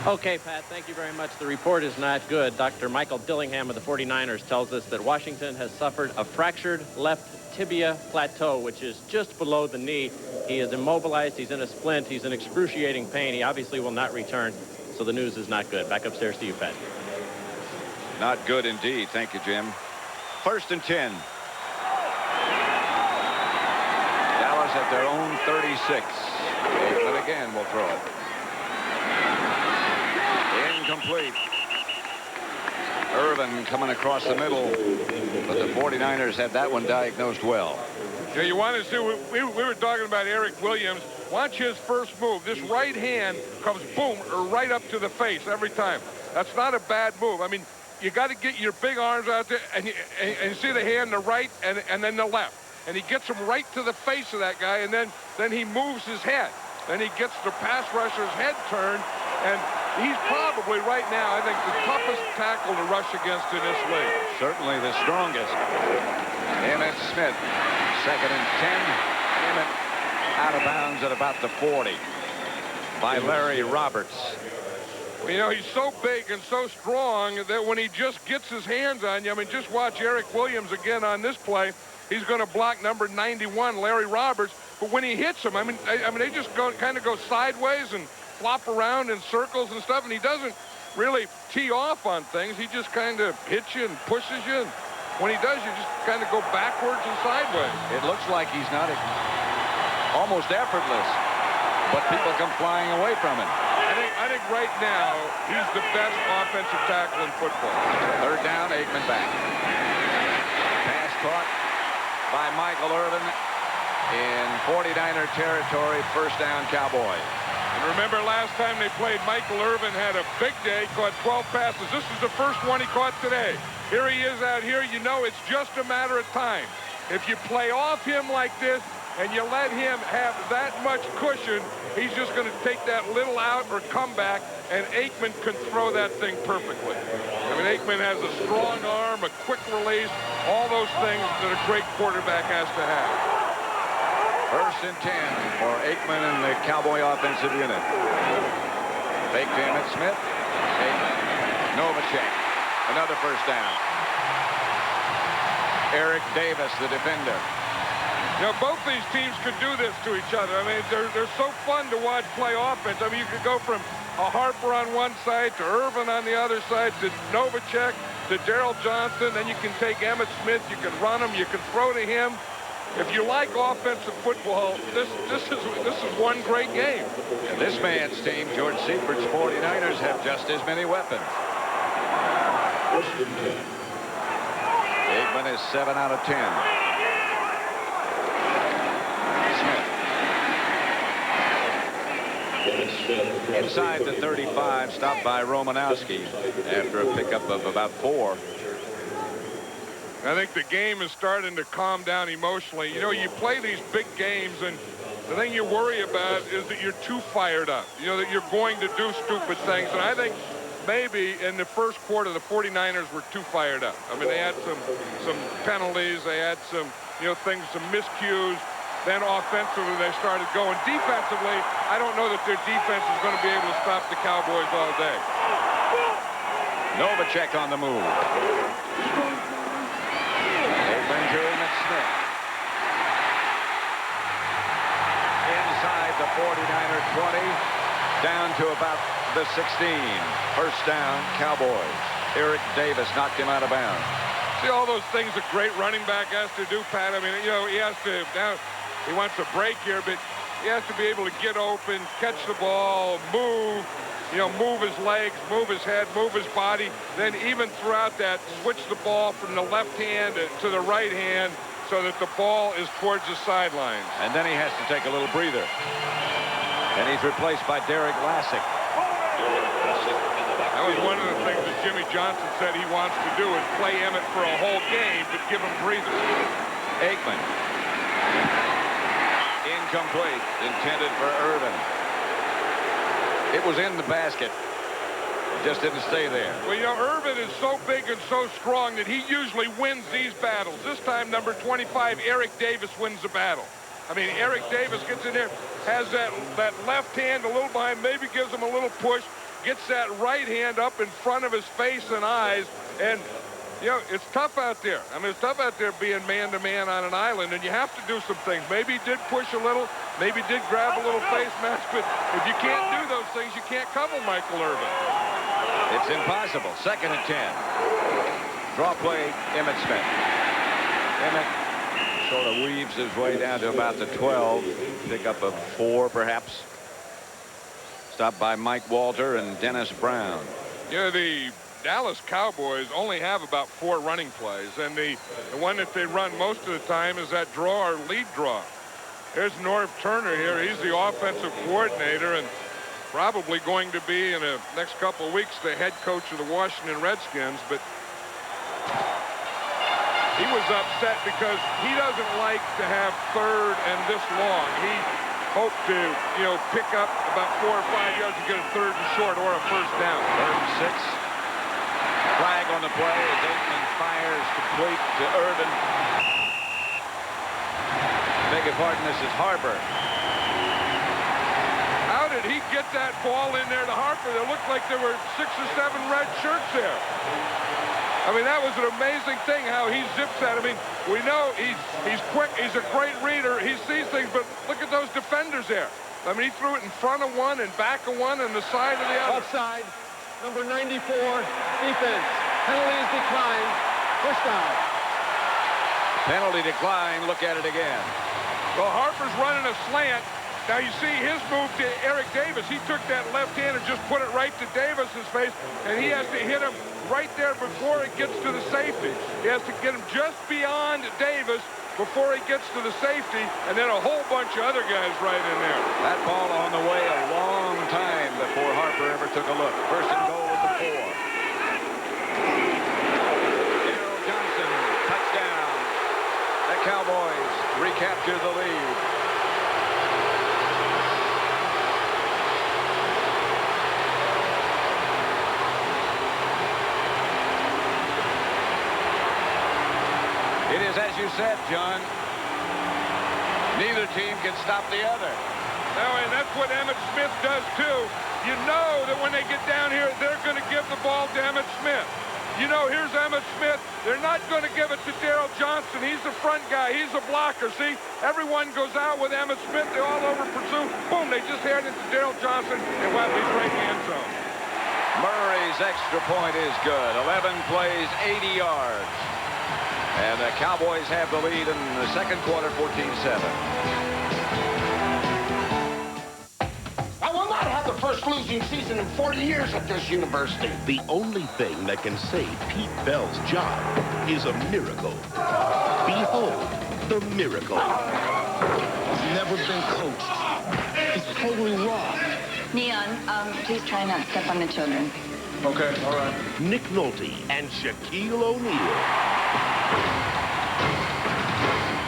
Okay, Pat, thank you very much. The report is not good. Dr. Michael Dillingham of the 49ers tells us that Washington has suffered a fractured left tibia plateau, which is just below the knee. He is immobilized. He's in a splint. He's in excruciating pain. He obviously will not return, so the news is not good. Back upstairs to you, Pat. Not good indeed. Thank you, Jim. First and 10. Dallas at their own 36. Aikman again will throw it. Incomplete. Irvin coming across the middle, but the 49ers had that one diagnosed well. Yeah, you want to see, we were talking about Eric Williams. Watch his first move. This right hand comes, boom, right up to the face every time. That's not a bad move. I mean, you got to get your big arms out there, and you see the hand, the right, and then the left. And he gets him right to the face of that guy, and then he moves his head. Then he gets the pass rusher's head turned, and he's probably right now, I think, the toughest tackle to rush against in this league. Certainly the strongest. Emmitt Smith, second and 10. Emmitt out of bounds at about the 40 by Larry Roberts. You know, he's so big and so strong that when he just gets his hands on you, I mean, just watch Eric Williams again on this play. He's going to block number 91, Larry Roberts. But when he hits him, I mean, they just kind of go sideways and flop around in circles and stuff, and he doesn't really tee off on things. He just kind of hits you and pushes you. And when he does, you just kind of go backwards and sideways. It looks like he's not almost effortless, but people come flying away from him. I think right now he's the best offensive tackle in football. Third down, Aikman back. Pass caught by Michael Irvin in 49er territory. First down, Cowboys. And remember last time they played, Michael Irvin had a big day, caught 12 passes. This is the first one he caught today. Here he is out here. You know it's just a matter of time. If you play off him like this and you let him have that much cushion, he's just going to take that little out or come back, and Aikman can throw that thing perfectly. I mean, Aikman has a strong arm, a quick release, all those things that a great quarterback has to have. First and 10 for Aikman and the Cowboy offensive unit. Fake to Emmitt Smith. Aikman. Novacek. Another first down. Eric Davis, the defender. You know, both these teams could do this to each other. I mean, they're so fun to watch play offense. I mean, you could go from a Harper on one side to Irvin on the other side to Novacek to Darrell Johnson. Then you can take Emmitt Smith. You can run him. You can throw to him. If you like offensive football, this is one great game. And this man's team, George Seifert 49ers, have just as many weapons. Aikman is 7 out of 10. Inside the 35, stopped by Romanowski after a pickup of about 4. I think the game is starting to calm down emotionally. You know, you play these big games, and the thing you worry about is that you're too fired up. You know, that you're going to do stupid things. And I think maybe in the first quarter, the 49ers were too fired up. I mean, they had some penalties. They had some, you know, things, some miscues. Then offensively, they started going. Defensively, I don't know that their defense is going to be able to stop the Cowboys all day. Novacek on the move. Open to Emmitt Smith. Inside the 49er 20, down to about the 16. First down, Cowboys. Eric Davis knocked him out of bounds. See all those things a great running back has to do, Pat. I mean, you know, he has to now. He wants a break here, but he has to be able to get open, catch the ball, move, you know, move his legs, move his head, move his body. Then even throughout that, switch the ball from the left hand to the right hand so that the ball is towards the sidelines. And then he has to take a little breather. And he's replaced by Derek Lassick. That was one of the things that Jimmy Johnson said he wants to do is play Emmitt for a whole game, but give him breathers. Aikman. Incomplete, intended for Irvin. It was in the basket. It just didn't stay there. Well, you know, Irvin is so big and so strong that he usually wins these battles. This time, number 25, Eric Davis wins the battle. I mean, Eric Davis gets in there, has that left hand a little behind, maybe gives him a little push, gets that right hand up in front of his face and eyes, and you know, it's tough out there. I mean, it's tough out there being man-to-man on an island, and you have to do some things. Maybe he did push a little, maybe did grab a little face mask, but if you can't do those things, you can't cover Michael Irvin. It's impossible. 2nd and 10. Draw play, Emmitt Smith. Emmitt sort of weaves his way down to about the 12. Pick up of 4, perhaps. Stopped by Mike Walter and Dennis Brown. Yeah, the Dallas Cowboys only have about 4 running plays, and the one that they run most of the time is that draw or lead draw. There's Norv Turner here. He's the offensive coordinator and probably going to be in the next couple of weeks the head coach of the Washington Redskins, but he was upset because he doesn't like to have 3rd and this long. He hoped to, you know, pick up about 4 or 5 yards to get a 3rd and short or a first down. 3rd and 6. Flag on the play as Aikman fires complete to Irvin. Beg your pardon, this is Harper. How did he get that ball in there to Harper? It looked like there were 6 or 7 red shirts there. I mean, that was an amazing thing how he zips that. I mean, we know he's quick. He's a great reader. He sees things, but look at those defenders there. I mean, he threw it in front of one and back of one and the side of the other. Offside. Number 94, defense. Penalties declined. First down. Penalty decline. Look at it again. Well, Harper's running a slant. Now you see his move to Eric Davis. He took that left hand and just put it right to Davis's face, and he has to hit him right there before it gets to the safety. He has to get him just beyond Davis before he gets to the safety, and then a whole bunch of other guys right in there. That ball on the way a long time before Harper ever took a look. First and goal with the 4. Darrell Johnson, touchdown. The Cowboys recapture the lead. It is as you said, John. Neither team can stop the other. No, and that's what Emmitt Smith does too. You know that when they get down here, they're going to give the ball to Emmitt Smith. you know, here's Emmitt Smith. They're not going to give it to Daryl Johnson. He's the front guy. He's a blocker. See, everyone goes out with Emmitt Smith. They all over pursue. Boom, they just hand it to Daryl Johnson, and wow, he's right in the end zone. Murray's extra point is good. 11 plays, 80 yards. And the Cowboys have the lead in the second quarter, 14-7. I will not have the first losing season in 40 years at this university. The only thing that can save Pete Bell's job is a miracle. Behold, the miracle. He's never been coached. He's totally raw. Neon, please try not to step on the children. Okay, all right. Nick Nolte and Shaquille O'Neal.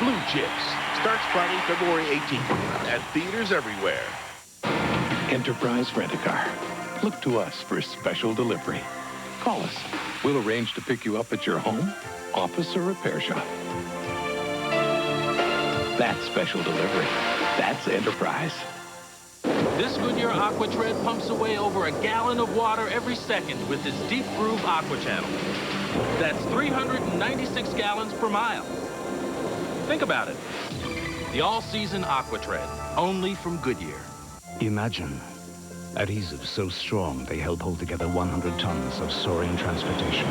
Blue Chips starts Friday, February 18th at theaters everywhere. Enterprise Rent-A-Car. Look to us for special delivery. Call us. We'll arrange to pick you up at your home, office, or repair shop. That's special delivery. That's Enterprise. This Goodyear Aqua Tread pumps away over a gallon of water every second with its Deep Groove Aqua Channel. That's 396 gallons per mile. Think about it. The all-season Aqua Tread, only from Goodyear. Imagine adhesives so strong they help hold together 100 tons of soaring transportation.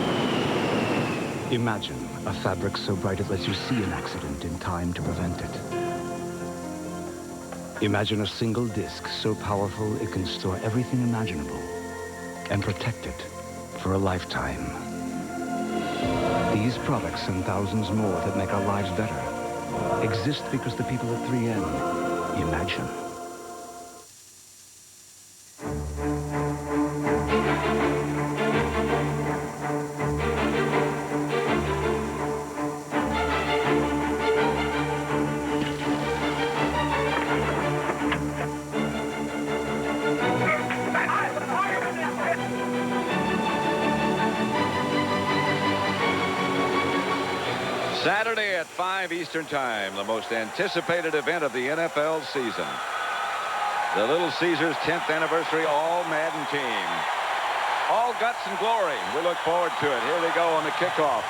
Imagine a fabric so bright it lets you see an accident in time to prevent it. Imagine a single disc so powerful it can store everything imaginable and protect it for a lifetime. These products and thousands more that make our lives better exist because the people at 3M imagine. Saturday at 5 Eastern Time, the most anticipated event of the NFL season. The Little Caesars 10th anniversary all-Madden team. All guts and glory. We look forward to it. Here they go on the kickoff.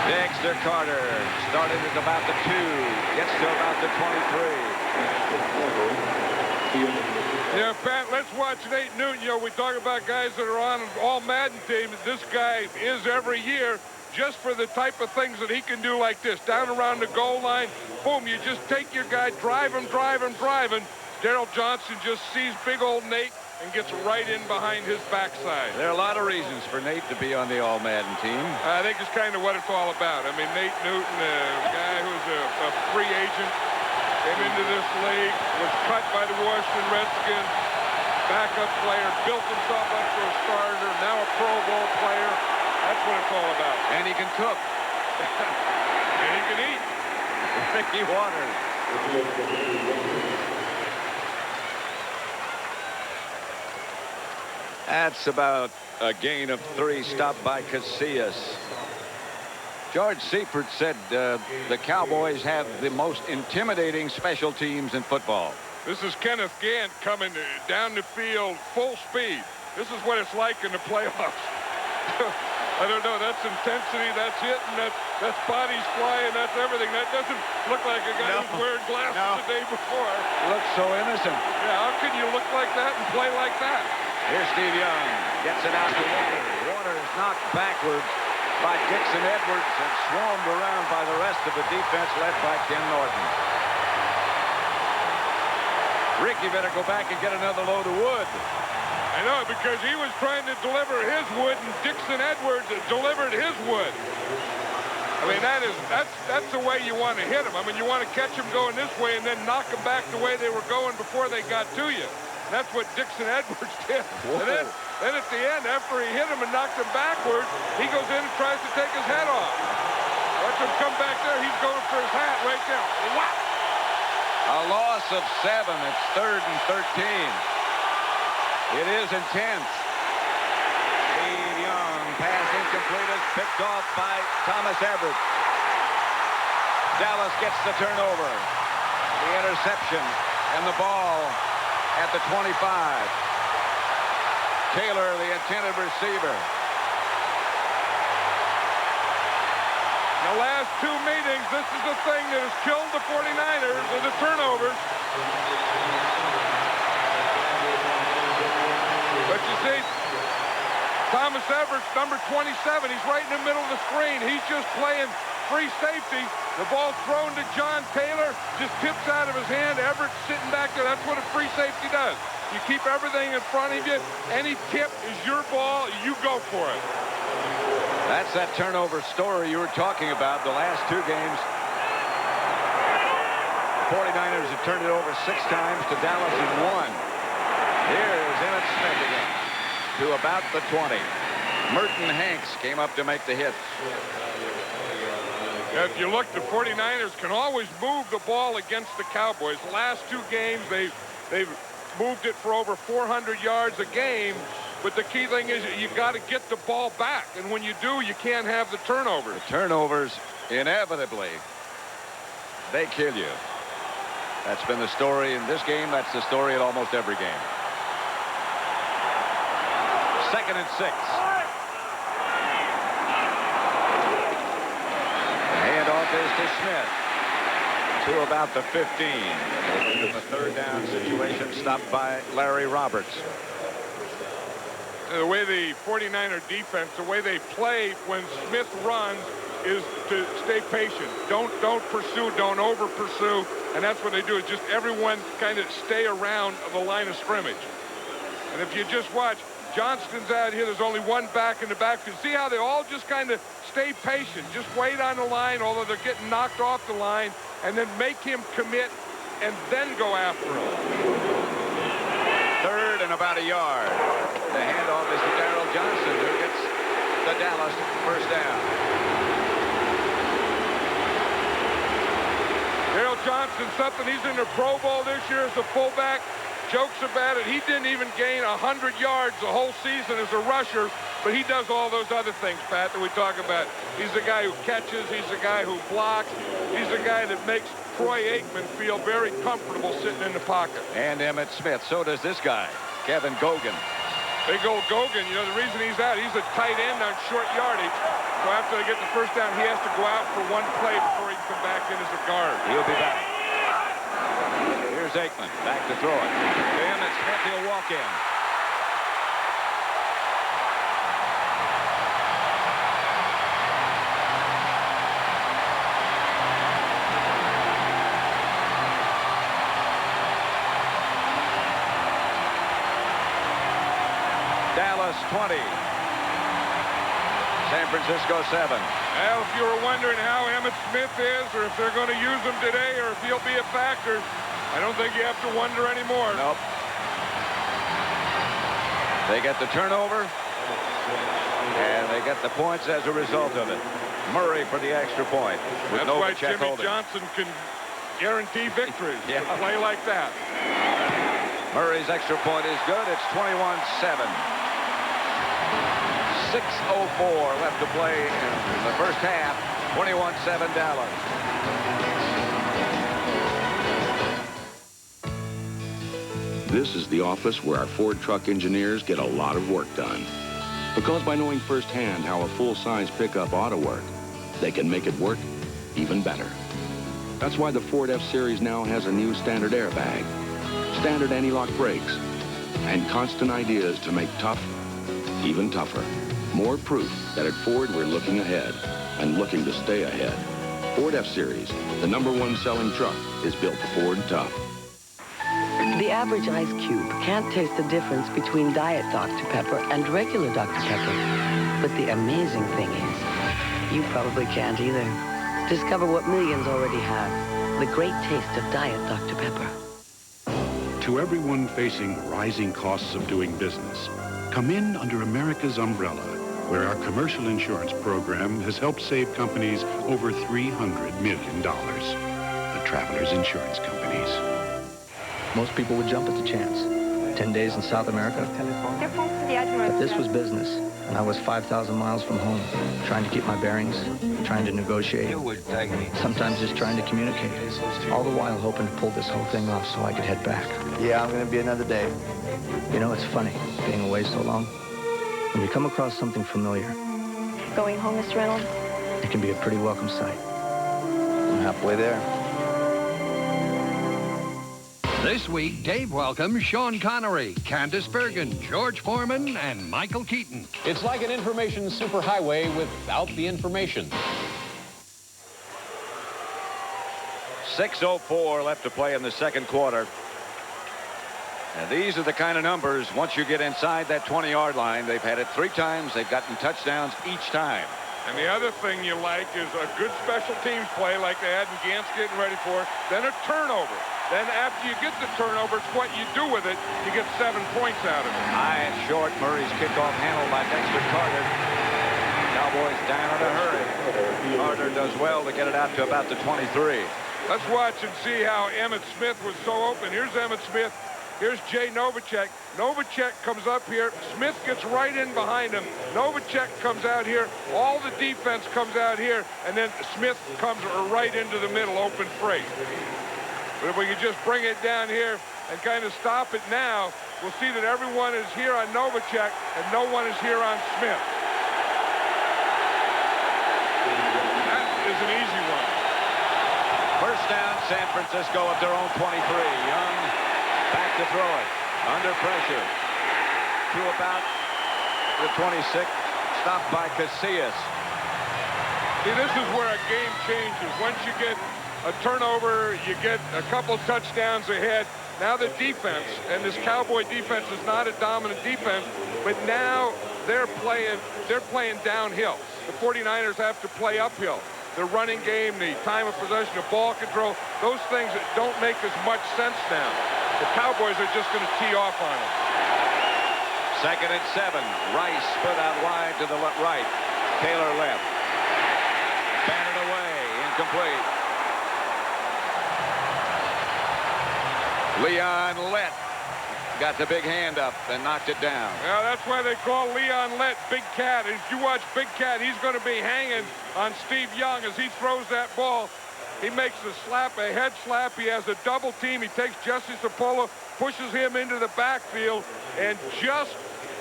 Dexter Carter started at about the 2, gets to about the 23. Yeah, Pat, let's watch Nate Newton. You know, we talk about guys that are on all-Madden teams. This guy is every year just for the type of things that he can do like this. Down around the goal line, boom, you just take your guy, drive him. Daryl Johnson just sees big old Nate and gets right in behind his backside. There are a lot of reasons for Nate to be on the all-Madden team. I think it's kind of what it's all about. I mean, Nate Newton, a guy who's a free agent, came into this league, was cut by the Washington Redskins, backup player, built himself up to a starter, now a Pro Bowl player. That's what it's all about. And he can cook. And he can eat. Mickey Waters. That's about a gain of 3, stopped by Casillas. George Seifert said the Cowboys have the most intimidating special teams in football. This is Kenneth Gant coming down the field full speed. This is what it's like in the playoffs. I don't know. That's intensity. That's hitting. That's bodies flying. That's everything. That doesn't look like a guy who's wearing glasses the day before. Looks so innocent. Yeah, how can you look like that and play like that? Here's Steve Young. Gets it out to Waters. Waters knocked backwards by Dixon Edwards and swarmed around by the rest of the defense led by Ken Norton. Ricky better go back and get another load of wood. I know, because he was trying to deliver his wood and Dixon Edwards delivered his wood. I mean, that's the way you want to hit him. I mean, you want to catch him going this way and then knock him back the way they were going before they got to you. That's what Dixon Edwards did. Whoa. And then at the end, after he hit him and knocked him backwards, he goes in and tries to take his head off. Watch him come back there. He's going for his hat right there. Wow! A loss of 7. It's 3rd and 13. It is intense. Steve Young, pass incomplete, is picked off by Thomas Everett. Dallas gets the turnover. The interception and the ball at the 25. Taylor, the intended receiver. The last two meetings, this is the thing that has killed the 49ers, are the turnovers. But you see, Thomas Everett, number 27, he's right in the middle of the screen. He's just playing free safety. The ball thrown to John Taylor, just tips out of his hand. Everett's sitting back there. That's what a free safety does. You keep everything in front of you. Any tip is your ball. You go for it. That's that turnover story you were talking about the last two games. The 49ers have turned it over 6 times to Dallas in 1. Here's Emmitt Smith again to about the 20. Merton Hanks came up to make the hit. If you look, the 49ers can always move the ball against the Cowboys. The last 2 games, they've moved it for over 400 yards a game. But the key thing is you got to get the ball back. And when you do, you can't have the turnovers. The turnovers, inevitably, they kill you. That's been the story in this game. That's the story at almost every game. 2nd and 6. The handoff is to Smith. To about the 15. In the 3rd down situation, stopped by Larry Roberts. The way the 49er defense, the way they play when Smith runs is to stay patient. Don't pursue, don't over pursue. And that's what they do, is just everyone kind of stay around the line of scrimmage. And if you just watch, Johnston's out here, there's only one back in the backfield. See how they all just kind of stay patient, just wait on the line, although they're getting knocked off the line, and then make him commit and then go after him. 3rd and about a yard. The handoff is to Darrell Johnson, who gets the Dallas 1st down. Darrell Johnson, something, he's in the Pro Bowl this year as a fullback. Jokes about it, he didn't even gain 100 yards the whole season as a rusher, but he does all those other things, Pat, that we talk about. He's the guy who catches, he's the guy who blocks, he's the guy that makes Troy Aikman feel very comfortable sitting in the pocket. And Emmitt Smith. So does this guy, Kevin Gogan. Big old Gogan, you know, the reason he's out, he's a tight end on short yardage. So after they get the 1st down, he has to go out for one play before he can come back in as a guard. He'll be back. Here's Aikman, back to throw it. To Emmitt Smith, he'll walk in. Dallas 20. San Francisco 7. Well, if you were wondering how Emmitt Smith is, or if they're going to use him today, or if he'll be a factor, I don't think you have to wonder anymore. Nope. They get the turnover, and they get the points as a result of it. Murray for the extra point. That's why Jimmy Johnson can guarantee victory. Yeah. Play like that. Murray's extra point is good. It's 21-7. 6:04 left to play in the 1st half. 21-7 Dallas. This is the office where our Ford truck engineers get a lot of work done. Because by knowing firsthand how a full-size pickup ought to work, they can make it work even better. That's why the Ford F-Series now has a new standard airbag, standard anti-lock brakes, and constant ideas to make tough even tougher. More proof that at Ford we're looking ahead and looking to stay ahead. Ford F-Series, the #1 selling truck, is built Ford tough. The average ice cube can't taste the difference between Diet Dr. Pepper and regular Dr. Pepper. But the amazing thing is, you probably can't either. Discover what millions already have. The great taste of Diet Dr. Pepper. To everyone facing rising costs of doing business, come in under America's umbrella, where our commercial insurance program has helped save companies over $300 million. The Travelers Insurance Companies. Most people would jump at the chance. 10 days in South America. But this was business, and I was 5,000 miles from home, trying to keep my bearings, trying to negotiate, sometimes just trying to communicate, all the while hoping to pull this whole thing off so I could head back. Yeah, I'm going to be another day. You know, it's funny, being away so long. When you come across something familiar, Going home, Mr. Reynolds? it can be a pretty welcome sight. I'm halfway there. This week, Dave welcomes Sean Connery, Candace Bergen, George Foreman, and Michael Keaton. It's like an information superhighway without the information. 6:04 left to play in the second quarter. And these are the kind of numbers, once you get inside that 20-yard line, they've had it 3 times. They've gotten touchdowns each time. And the other thing you like is a good special teams play like they had in Gantz getting ready for, then a turnover. Then after you get the turnover, it's what you do with it. You get 7 points out of it. High and short, Murray's kickoff handled by Dexter Carter. Cowboys down in a hurry. Carter does well to get it out to about the 23. Let's watch and see how Emmitt Smith was so open. Here's Emmitt Smith. Here's Jay Novacek. Novacek comes up here. Smith gets right in behind him. Novacek comes out here. All the defense comes out here. And then Smith comes right into the middle, open freight. But if we could just bring it down here and kind of stop it now, we'll see that everyone is here on Novacek and no one is here on Smith. That is an easy one. First down, San Francisco at their own 23. Young back to throw it. Under pressure. To about the 26. Stopped by Casillas. See, this is where a game changes. Once you get a turnover, you get a couple touchdowns ahead. Now the defense, and this Cowboy defense is not a dominant defense, but now they're playing downhill. The 49ers have to play uphill. The running game, the time of possession, the ball control, those things that don't make as much sense now. The Cowboys are just going to tee off on it. 2nd and 7. Rice split out wide to the right. Taylor left. Batted away. Incomplete. Leon Lett got the big hand up and knocked it down. Well, that's why they call Leon Lett Big Cat. As you watch Big Cat, he's going to be hanging on Steve Young as he throws that ball. He makes a head slap. He has a double team. He takes Jesse Cipolla, pushes him into the backfield, and just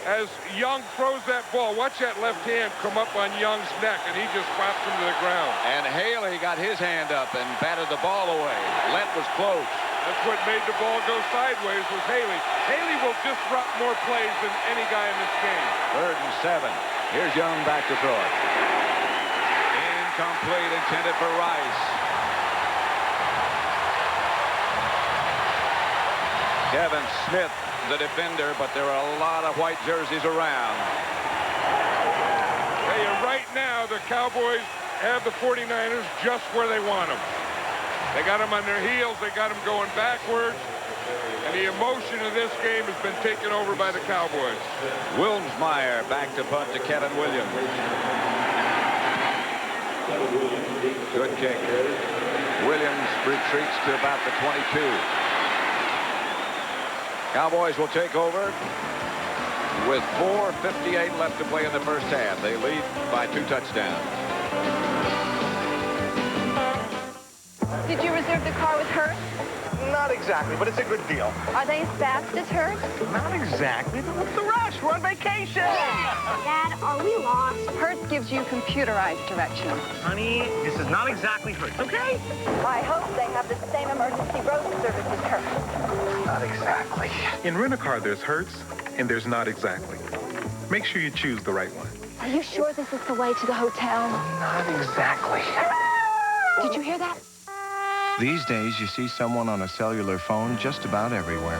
as Young throws that ball, watch that left hand come up on Young's neck, and he just slaps him to the ground. And Haley got his hand up and batted the ball away. Lett was close. That's what made the ball go sideways was Haley. Haley will disrupt more plays than any guy in this game. 3rd and 7. Here's Young back to throw it. Incomplete, intended for Rice. Kevin Smith, the defender, but there are a lot of white jerseys around. Hey, right now, the Cowboys have the 49ers just where they want them. They got them on their heels. They got them going backwards. And the emotion of this game has been taken over by the Cowboys. Wilmsmeyer back to punt to Kevin Williams. Good kick. Williams retreats to about the 22. Cowboys will take over with 4:58 left to play in the first half. They lead by 2 touchdowns. Did you reserve the car with Hertz? Not exactly, but it's a good deal. Are they as fast as Hertz? Not exactly, but what's the rush? We're on vacation. Dad, are we lost? Hertz gives you computerized directions. Honey, this is not exactly Hertz, okay? I hope they have the same emergency road service as Hertz. Not exactly. In Rent-A-Car, there's Hertz, and there's Not Exactly. Make sure you choose the right one. Are you sure this is the way to the hotel? Not exactly. Did you hear that? These days, you see someone on a cellular phone just about everywhere.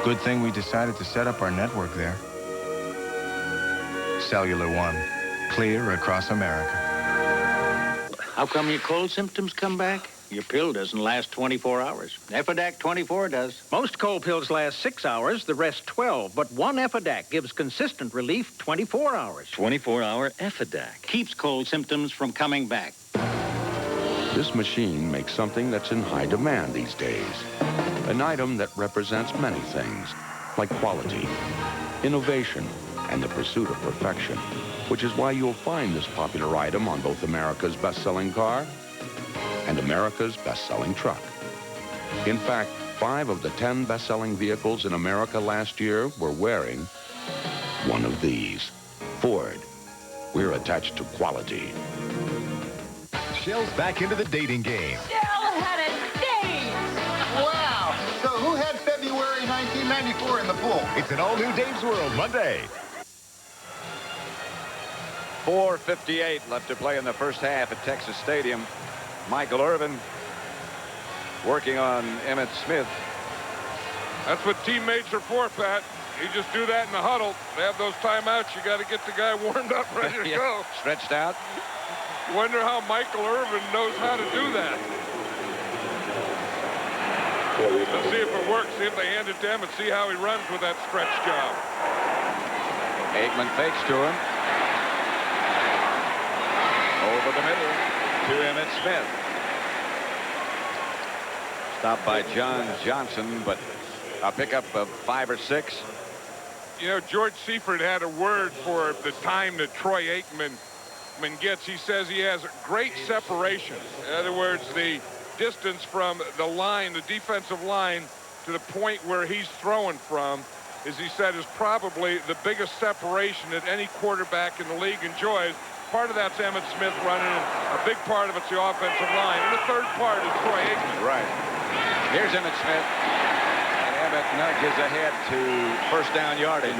Good thing we decided to set up our network there. Cellular One, clear across America. How come your cold symptoms come back? Your pill doesn't last 24 hours. Epidac 24 does. Most cold pills last 6 hours, the rest 12. But one Epidac gives consistent relief 24 hours. 24-hour Epidac. Keeps cold symptoms from coming back. This machine makes something that's in high demand these days. An item that represents many things, like quality, innovation, and the pursuit of perfection, which is why you'll find this popular item on both America's best-selling car and America's best-selling truck. In fact, 5 of the 10 best-selling vehicles in America last year were wearing one of these. Ford. We're attached to quality. Shell's back into the dating game. Shell had a date! Wow! So who had February 1994 in the pool? It's an all-new Dave's World Monday. 4:58 left to play in the first half at Texas Stadium. Michael Irvin working on Emmitt Smith. That's what teammates are for, Pat. You just do that in the huddle. They have those timeouts. You got to get the guy warmed up, ready to go. Stretched out. Wonder how Michael Irvin knows how to do that. Let's see if it works. See if they hand it to him and see how he runs with that stretch job. Aikman fakes to him. Over the middle to Emmitt Smith. Stopped by John Johnson, but a pickup of 5 or 6. You know, George Seifert had a word for the time that Troy Aikman gets. He says he has great separation. In other words, the distance from the line, the defensive line, to the point where he's throwing from, as he said, is probably the biggest separation that any quarterback in the league enjoys. Part of that's Emmitt Smith running, and a big part of it's the offensive line. And the third part is Troy Aikman. Right. Here's Emmitt Smith. Emmitt nudges ahead to first down yardage.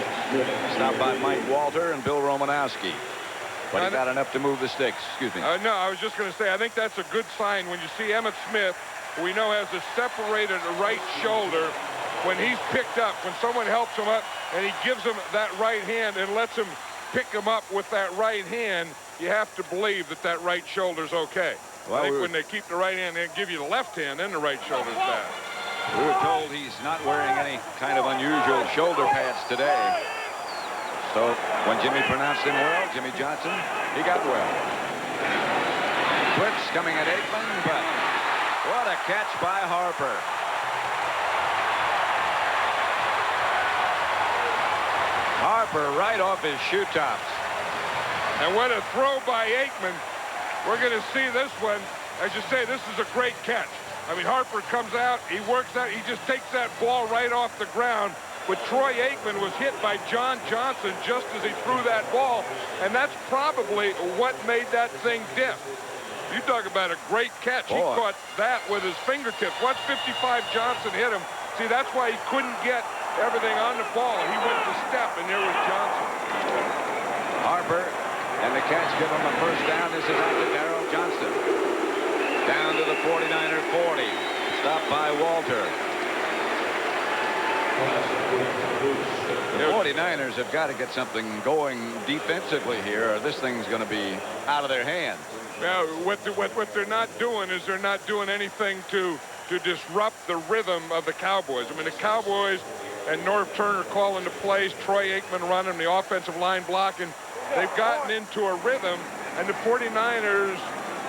Stopped by Mike Walter and Bill Romanowski. But he got enough to move the sticks. Excuse me. No, I was just going to say, I think that's a good sign when you see Emmitt Smith, who we know has a separated right shoulder, when he's picked up, when someone helps him up and he gives him that right hand and lets him pick him up with that right hand, you have to believe that that right shoulder's okay. Well, I think when they keep the right hand and give you the left hand, then the right shoulder's bad. We were told he's not wearing any kind of unusual shoulder pads today. So when Jimmy pronounced him well, Jimmy Johnson, he got well. Blitz coming at Aikman, but what a catch by Harper. Harper right off his shoe tops. And what a throw by Aikman. We're going to see this one. As you say, this is a great catch. I mean, Harper comes out, he works out, he just takes that ball right off the ground. But Troy Aikman was hit by John Johnson just as he threw that ball, and that's probably what made that thing dip. You talk about a great catch. Boy. He caught that with his fingertips. Once 55 Johnson hit him, see, that's why he couldn't get everything on the ball. He went to step, and there was Johnson. Harper, and the catch give him a first down. This is after Darrell Johnston. Down to the 49er 40. Stopped by Walter. The 49ers have got to get something going defensively here, or this thing's going to be out of their hands. Now, what they're not doing is they're not doing anything to disrupt the rhythm of the Cowboys. I mean, the Cowboys and Norv Turner calling the plays, Troy Aikman running, the offensive line blocking. They've gotten into a rhythm, and the 49ers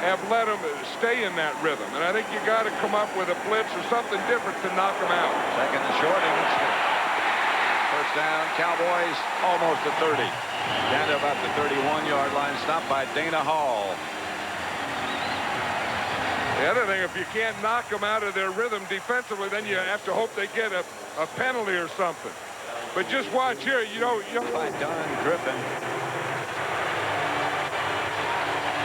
have let them stay in that rhythm. And I think you got to come up with a blitz or something different to knock them out. Second and short. First down, Cowboys almost at 30. Down to about the 31-yard line. Stopped by Dana Hall. The other thing, if you can't knock them out of their rhythm defensively, then you have to hope they get a penalty or something. But just watch here, you know by Don Griffin.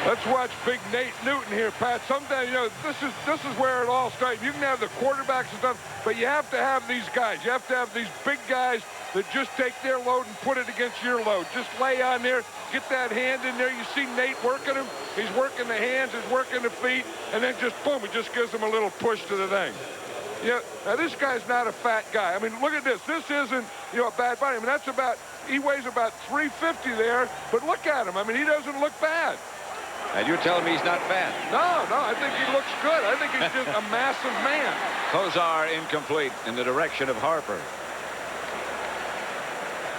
Let's watch big Nate Newton here, Pat. Sometimes, this is where it all starts. You can have the quarterbacks and stuff, but you have to have these guys. You have to have these big guys that just take their load and put it against your load. Just lay on there, get that hand in there. You see Nate working him. He's working the hands, he's working the feet, and then just boom, it just gives him a little push to the thing. Now this guy's not a fat guy. I mean, look at this. This isn't, a bad body. I mean, he weighs about 350 there, but look at him. I mean, he doesn't look bad. And you're telling me he's not fat? No, I think he looks good. I think he's just a massive man. Kozar incomplete in the direction of Harper.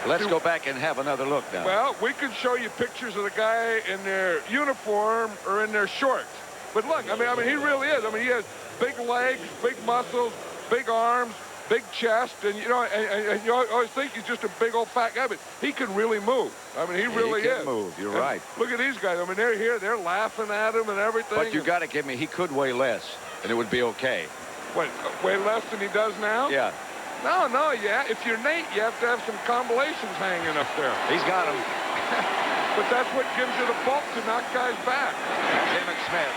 Let's go back and have another look now. Well, we can show you pictures of the guy in their uniform or in their shorts. But look, I mean, he really is. I mean, he has big legs, big muscles, big arms, big chest, and you know, and you always think he's just a big old fat guy, but he can really move. I mean, he really can is. Move. You're and right. Look at these guys. I mean, they're here, they're laughing at him and everything. But you got to give me, he could weigh less, and it would be okay. What, way less than he does now? Yeah. No, yeah. If you're Nate, you have to have some combinations hanging up there. He's got them. But that's what gives you the bulk to knock guys back. Emmett Smith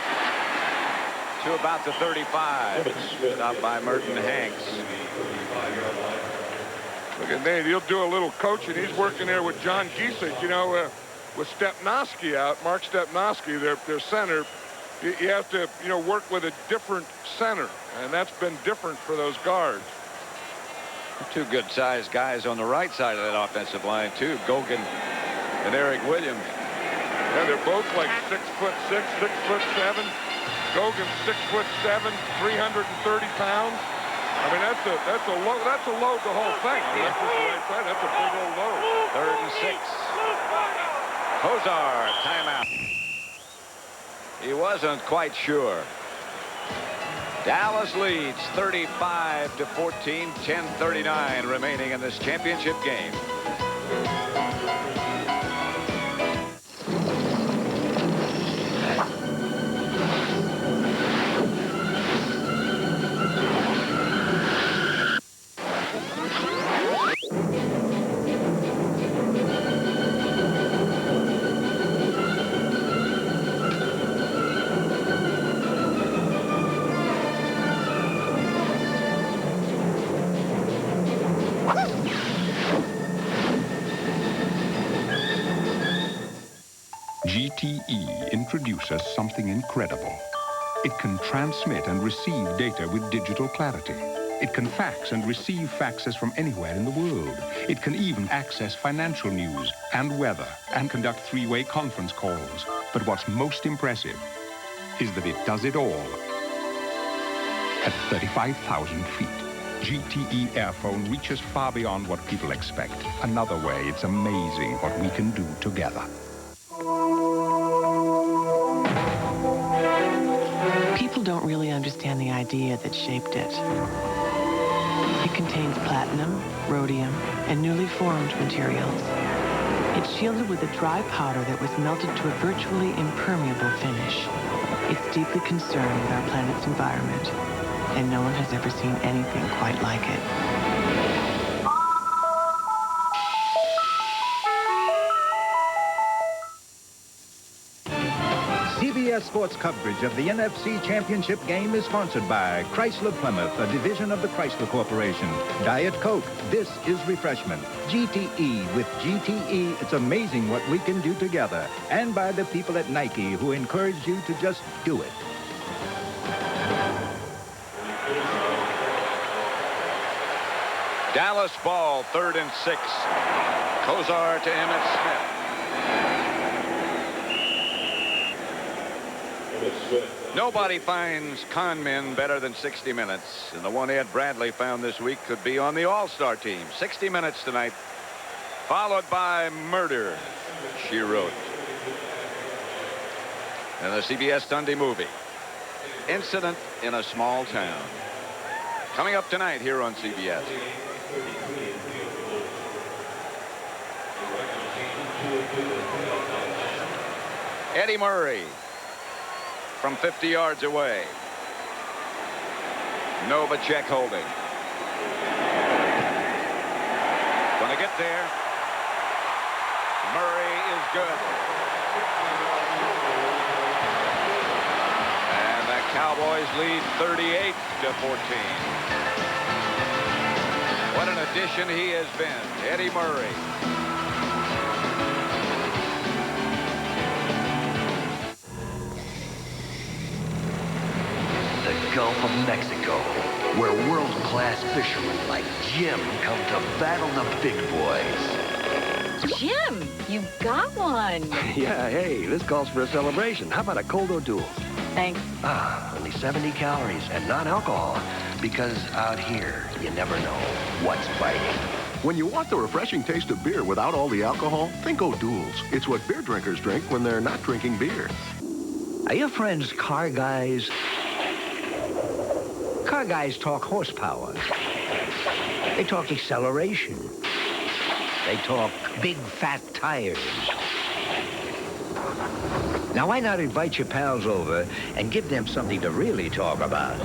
to about the 35. Stopped by Merton Hanks. Look at Nate. He'll do a little coaching. He's working there with John Giesich, you know, with Stepnoski out, Mark Stepnoski, their center. You have to, you know, work with a different center, and that's been different for those guards. Two good-sized guys on the right side of that offensive line, too. Gogan and Eric Williams. Yeah, they're both like 6'6", 6'7". Gogan's 6'7", 330 pounds. I mean, that's a load. That's a load the whole thing. I mean, that's just the right side. That's a big old load. 3rd and 6. Kozar, timeout. He wasn't quite sure. Dallas leads 35-14, 10:39 remaining in this championship game. GTE introduces something incredible. It can transmit and receive data with digital clarity. It can fax and receive faxes from anywhere in the world. It can even access financial news and weather and conduct three-way conference calls. But what's most impressive is that it does it all at 35,000 feet. GTE Airphone reaches far beyond what people expect. Another way, it's amazing what we can do together. People don't really understand the idea that shaped it. It contains platinum, rhodium, and newly formed materials. It's shielded with a dry powder that was melted to a virtually impermeable finish. It's deeply concerned with our planet's environment, and no one has ever seen anything quite like it. CBS Sports coverage of the NFC Championship Game is sponsored by Chrysler Plymouth, a division of the Chrysler Corporation. Diet Coke, this is refreshment. GTE, with GTE, it's amazing what we can do together. And by the people at Nike who encourage you to just do it. Dallas ball, 3rd and 6. Kozar to Emmett Smith. Nobody finds con men better than 60 Minutes, and the one Ed Bradley found this week could be on the All-Star team. 60 Minutes tonight, followed by Murder, She Wrote. And the CBS Sunday movie, Incident in a Small Town. Coming up tonight here on CBS. Eddie Murray from 50 yards away. Novacek holding. Gonna get there. Murray is good. And the Cowboys lead 38-14. What an addition he has been, Eddie Murray. The Gulf of Mexico, where world-class fishermen like Jim come to battle the big boys. Jim, you got one. Yeah, hey, this calls for a celebration. How about a cold O'Doul? Thanks. Only 70 calories and not alcohol, because out here, you never know what's biting. When you want the refreshing taste of beer without all the alcohol, think O'Doul's. It's what beer drinkers drink when they're not drinking beer. Are your friends car guys? Car guys talk horsepower. They talk acceleration. They talk big, fat tires. Now, why not invite your pals over and give them something to really talk about?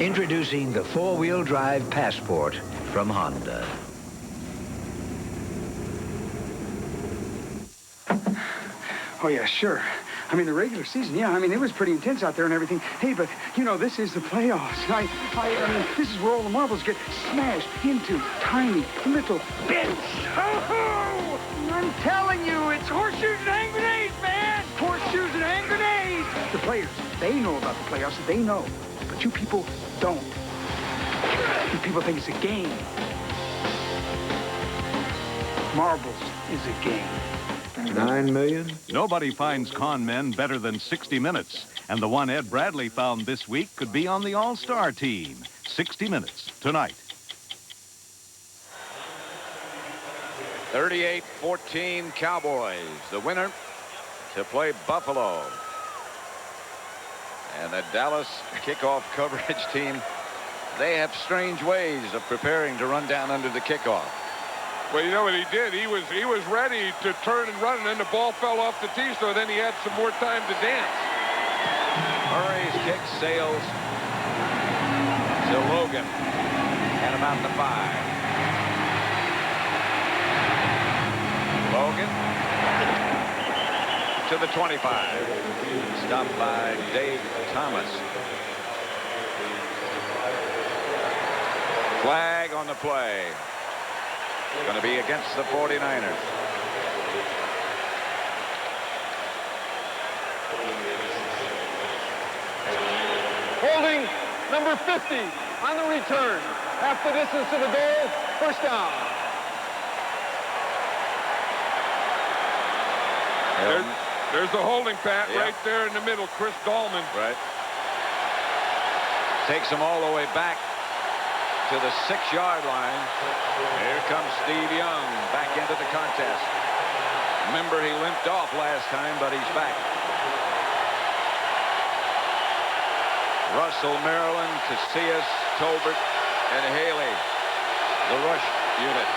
Introducing the four-wheel drive Passport from Honda. Oh, yeah, sure. I mean, the regular season, yeah, I mean, it was pretty intense out there and everything. Hey, but, you know, this is the playoffs. I mean, this is where all the marbles get smashed into tiny little bits. Oh, I'm telling you, it's horseshoes and hand grenades, man! Horseshoes and hand grenades! The players, they know about the playoffs, they know. But you people don't. You people think it's a game. Marbles is a game. 9 million? Nobody finds con men better than 60 Minutes. And the one Ed Bradley found this week could be on the All-Star team. 60 Minutes, tonight. 38-14 Cowboys. The winner to play Buffalo. And the Dallas kickoff coverage team, they have strange ways of preparing to run down under the kickoff. Well, you know what he did? He was ready to turn and run, and then the ball fell off the tee, so then he had some more time to dance. Murray's kick sails to Logan at about the 5. Logan to the 25. Stopped by Dave Thomas. Flag on the play. Going to be against the 49ers. Holding number 50 on the return. Half the distance to the goal. First down. There's the holding, Pat, right there in the middle. Chris Dahlman. Right. Takes them all the way back to the 6-yard line. Here comes Steve Young back into the contest. Remember, he limped off last time, but he's back. Russell, Maryland, Casillas, Tolbert, and Haley. The rush unit.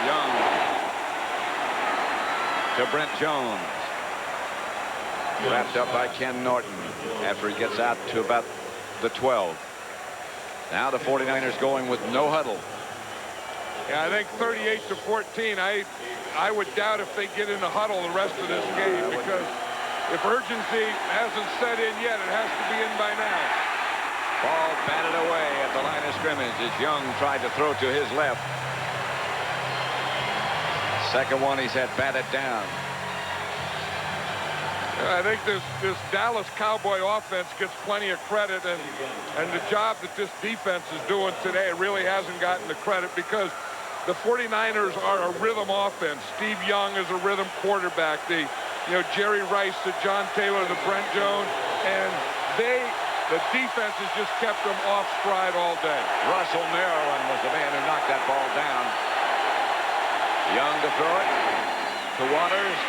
Young to Brent Jones. Wrapped up by Ken Norton after he gets out to about the 12. Now the 49ers going with no huddle. Yeah, I think 38-14. I would doubt if they get in a huddle the rest of this game, because if urgency hasn't set in yet, it has to be in by now. Ball batted away at the line of scrimmage as Young tried to throw to his left. Second one he's had batted down. I think this Dallas Cowboy offense gets plenty of credit, and the job that this defense is doing today really hasn't gotten the credit, because the 49ers are a rhythm offense. Steve Young is a rhythm quarterback. Jerry Rice, the John Taylor, the Brent Jones, and the defense has just kept them off stride all day. Russell Maryland was the man who knocked that ball down. Young to throw it to Waters.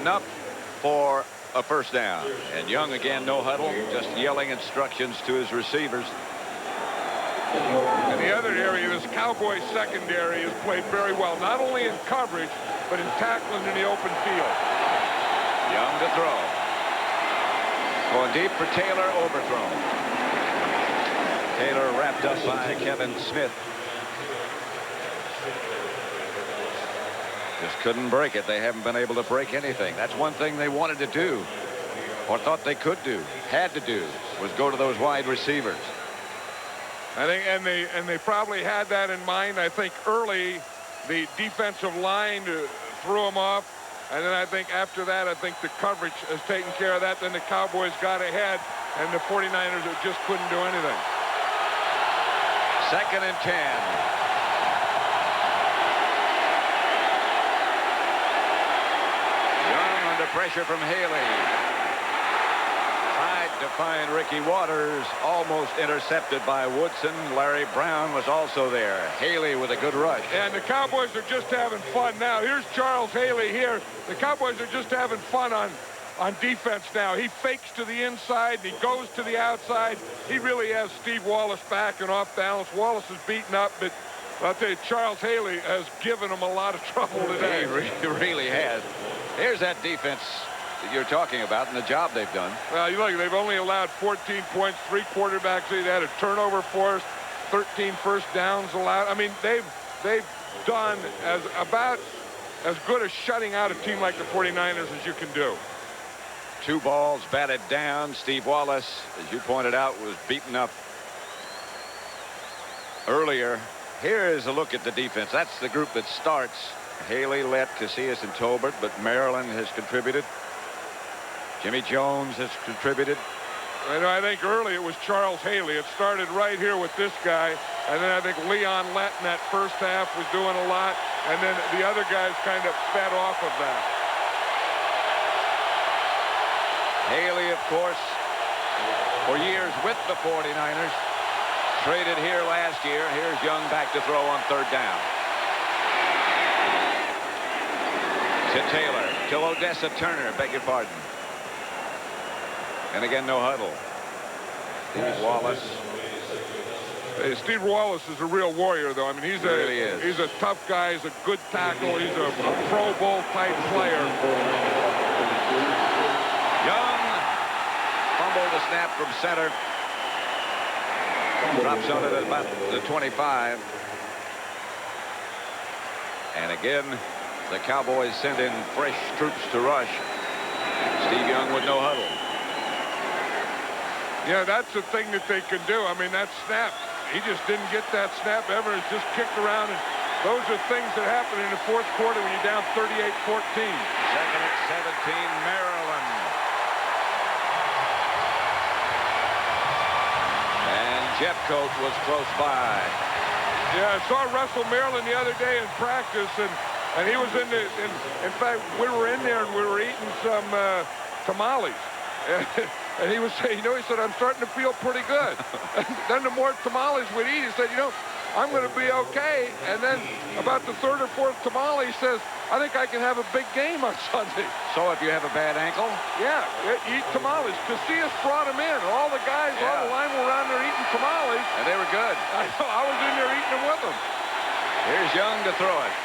Enough for a first down. And Young again, no huddle, just yelling instructions to his receivers. In the other area, this Cowboys secondary has played very well, not only in coverage, but in tackling in the open field. Young to throw. Going deep for Taylor, overthrown. Taylor wrapped up by Kevin Smith. Just couldn't break it. They haven't been able to break anything. That's one thing they wanted to do, or thought they could do, had to do, was go to those wide receivers. I think, and they probably had that in mind. I think early the defensive line threw them off, and then I think after that, I think the coverage has taken care of that. Then the Cowboys got ahead, and the 49ers just couldn't do anything. 2nd and 10. Pressure from Haley. Side to find Ricky Waters, almost intercepted by Woodson. Larry Brown was also there. Haley with a good rush. And the Cowboys are just having fun now. Here's Charles Haley here. The Cowboys are just having fun on defense now. He fakes to the inside, and he goes to the outside. He really has Steve Wallace back and off balance. Wallace is beaten up, but I'll tell you, Charles Haley has given him a lot of trouble today. He really has. Here's that defense that you're talking about and the job they've done. Well, you look, they've only allowed 14 points, 3 quarterbacks. They had a turnover forced, 13 first downs allowed. I mean, they've done about as good as shutting out a team like the 49ers as you can do. 2 balls batted down. Steve Wallace, as you pointed out, was beaten up earlier. Here is a look at the defense. That's the group that starts. Haley, Lett, Casillas, and Tolbert, but Maryland has contributed. Jimmy Jones has contributed. I think early it was Charles Haley. It started right here with this guy, and then I think Leon Lett in that first half was doing a lot, and then the other guys kind of fed off of that. Haley, of course, for years with the 49ers, traded here last year. Here's Young back to throw on 3rd down. To Taylor, to Odessa Turner, beg your pardon. And again, no huddle. Steve Wallace. Hey, Steve Wallace is a real warrior, though. I mean, he's a tough guy. He's a good tackle. He's a Pro Bowl type player. Young fumbled the snap from center. Drops on it at about the 25. And again, the Cowboys send in fresh troops to rush. Steve Young with no huddle. Yeah, that's the thing that they can do. I mean, that snap, he just didn't get that snap ever. It's just kicked around, and those are things that happen in the 4th quarter when you're down 38-14. 2nd and 17, Maryland. And Jeffcoat was close by. Yeah, I saw Russell Maryland the other day in practice, and he was in fact, we were in there and we were eating some tamales. And he was saying, he said, I'm starting to feel pretty good. And then the more tamales we'd eat, he said, I'm going to be okay. And then about the 3rd or 4th tamale, he says, I think I can have a big game on Sunday. So if you have a bad ankle? Yeah, eat tamales. Casillas brought them in. All the guys, all the line were around there eating tamales. And they were good. I was in there eating them with them. Here's Young to throw it.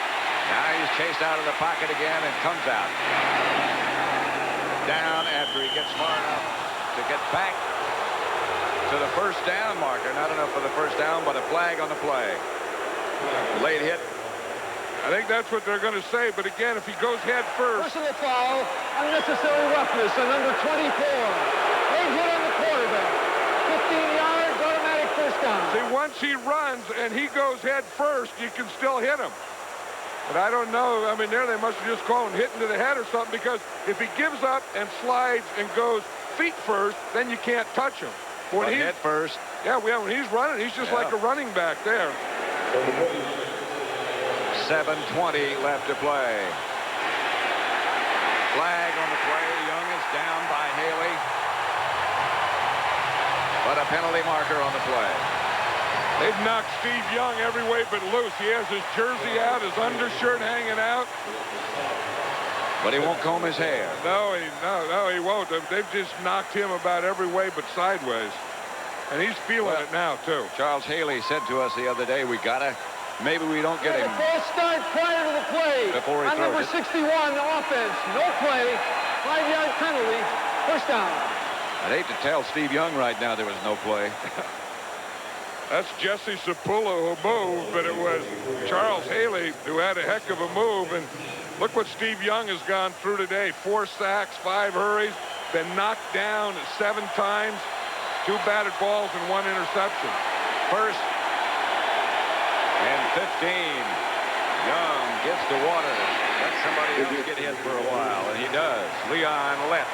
Now he's chased out of the pocket again and comes out. Down after he gets far enough to get back to the 1st down marker. Not enough for the 1st down, but a flag on the play. Late hit. I think that's what they're going to say, but again, if he goes head first. Personal foul, unnecessary roughness on number 24. Big hit on the quarterback. 15 yards, automatic 1st down. See, once he runs and he goes head first, you can still hit him. But I don't know. I mean, there they must have just called him hitting to the head or something, because if he gives up and slides and goes feet first, then you can't touch him. When head first. Yeah, when he's running, he's just like a running back there. 7:20 left to play. Flag on the play. Young is down by Haley. But a penalty marker on the play. They've knocked Steve Young every way but loose. He has his jersey out, his undershirt hanging out. But he won't comb his hair. No, he won't. They've just knocked him about every way but sideways. And he's feeling it now, too. Charles Haley said to us the other day, maybe we don't get him. The false start prior to the play. Before he on number 61, the offense. No play. 5-yard penalty. 1st down. I'd hate to tell Steve Young right now there was no play. That's Jesse Sapula who moved, but it was Charles Haley who had a heck of a move. And look what Steve Young has gone through today. 4 sacks, 5 hurries, been knocked down 7 times, 2 batted balls, and 1 interception. 1st and 15. Young gets to Waters. Let somebody else get hit for a while, and he does. Leon Lett,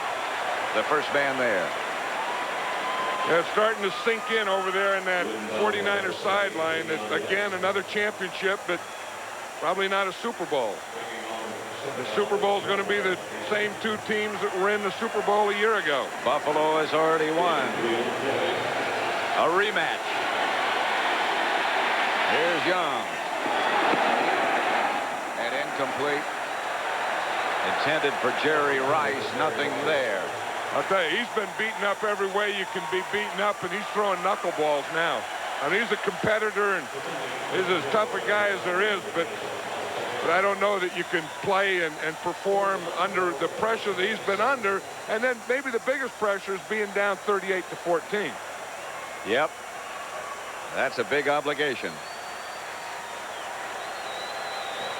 the 1st man there. Yeah, it's starting to sink in over there in that 49er sideline. It's, again, another championship, but probably not a Super Bowl. The Super Bowl is going to be the same two teams that were in the Super Bowl a year ago. Buffalo has already won. A rematch. Here's Young. And incomplete. Intended for Jerry Rice. Nothing there. I'll tell you, he's been beaten up every way you can be beaten up, and he's throwing knuckleballs now. I mean, he's a competitor, and he's as tough a guy as there is, but I don't know that you can play and perform under the pressure that he's been under. And then maybe the biggest pressure is being down 38-14. Yep. That's a big obligation.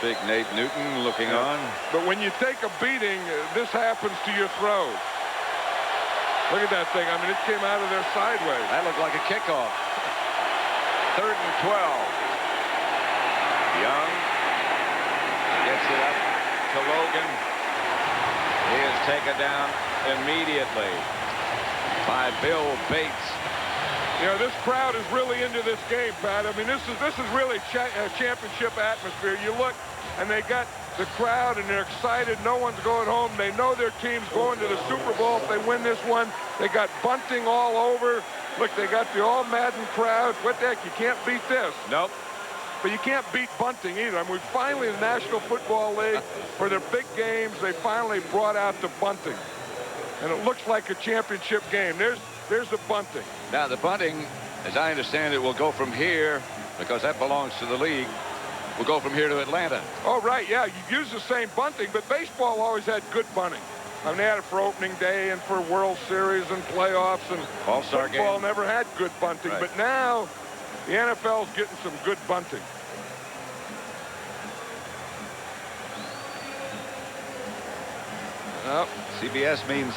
Big Nate Newton looking on. But when you take a beating, this happens to your throws. Look at that thing. I mean, it came out of there sideways. That looked like a kickoff. 3rd and 12. Young gets it up to Logan. He is taken down immediately by Bill Bates. You know, this crowd is really into this game, Pat. I mean, this is really championship atmosphere. You look, and they got the crowd, and they're excited. No one's going home. They know their team's going to the Super Bowl if they win this one. They got bunting all over. Look, they got the all-Madden crowd. What the heck? You can't beat this. Nope. But you can't beat bunting either. I mean, finally, the National Football League, for their big games, they finally brought out the bunting. And it looks like a championship game. There's the bunting. Now, the bunting, as I understand it, will go from here, because that belongs to the league, will go from here to Atlanta. Oh, right, yeah. You use the same bunting, but baseball always had good bunting. I mean, they had it for opening day and for World Series and playoffs, and All-Star game. Football never had good bunting. Right. But now, the NFL's getting some good bunting. Well, CBS means,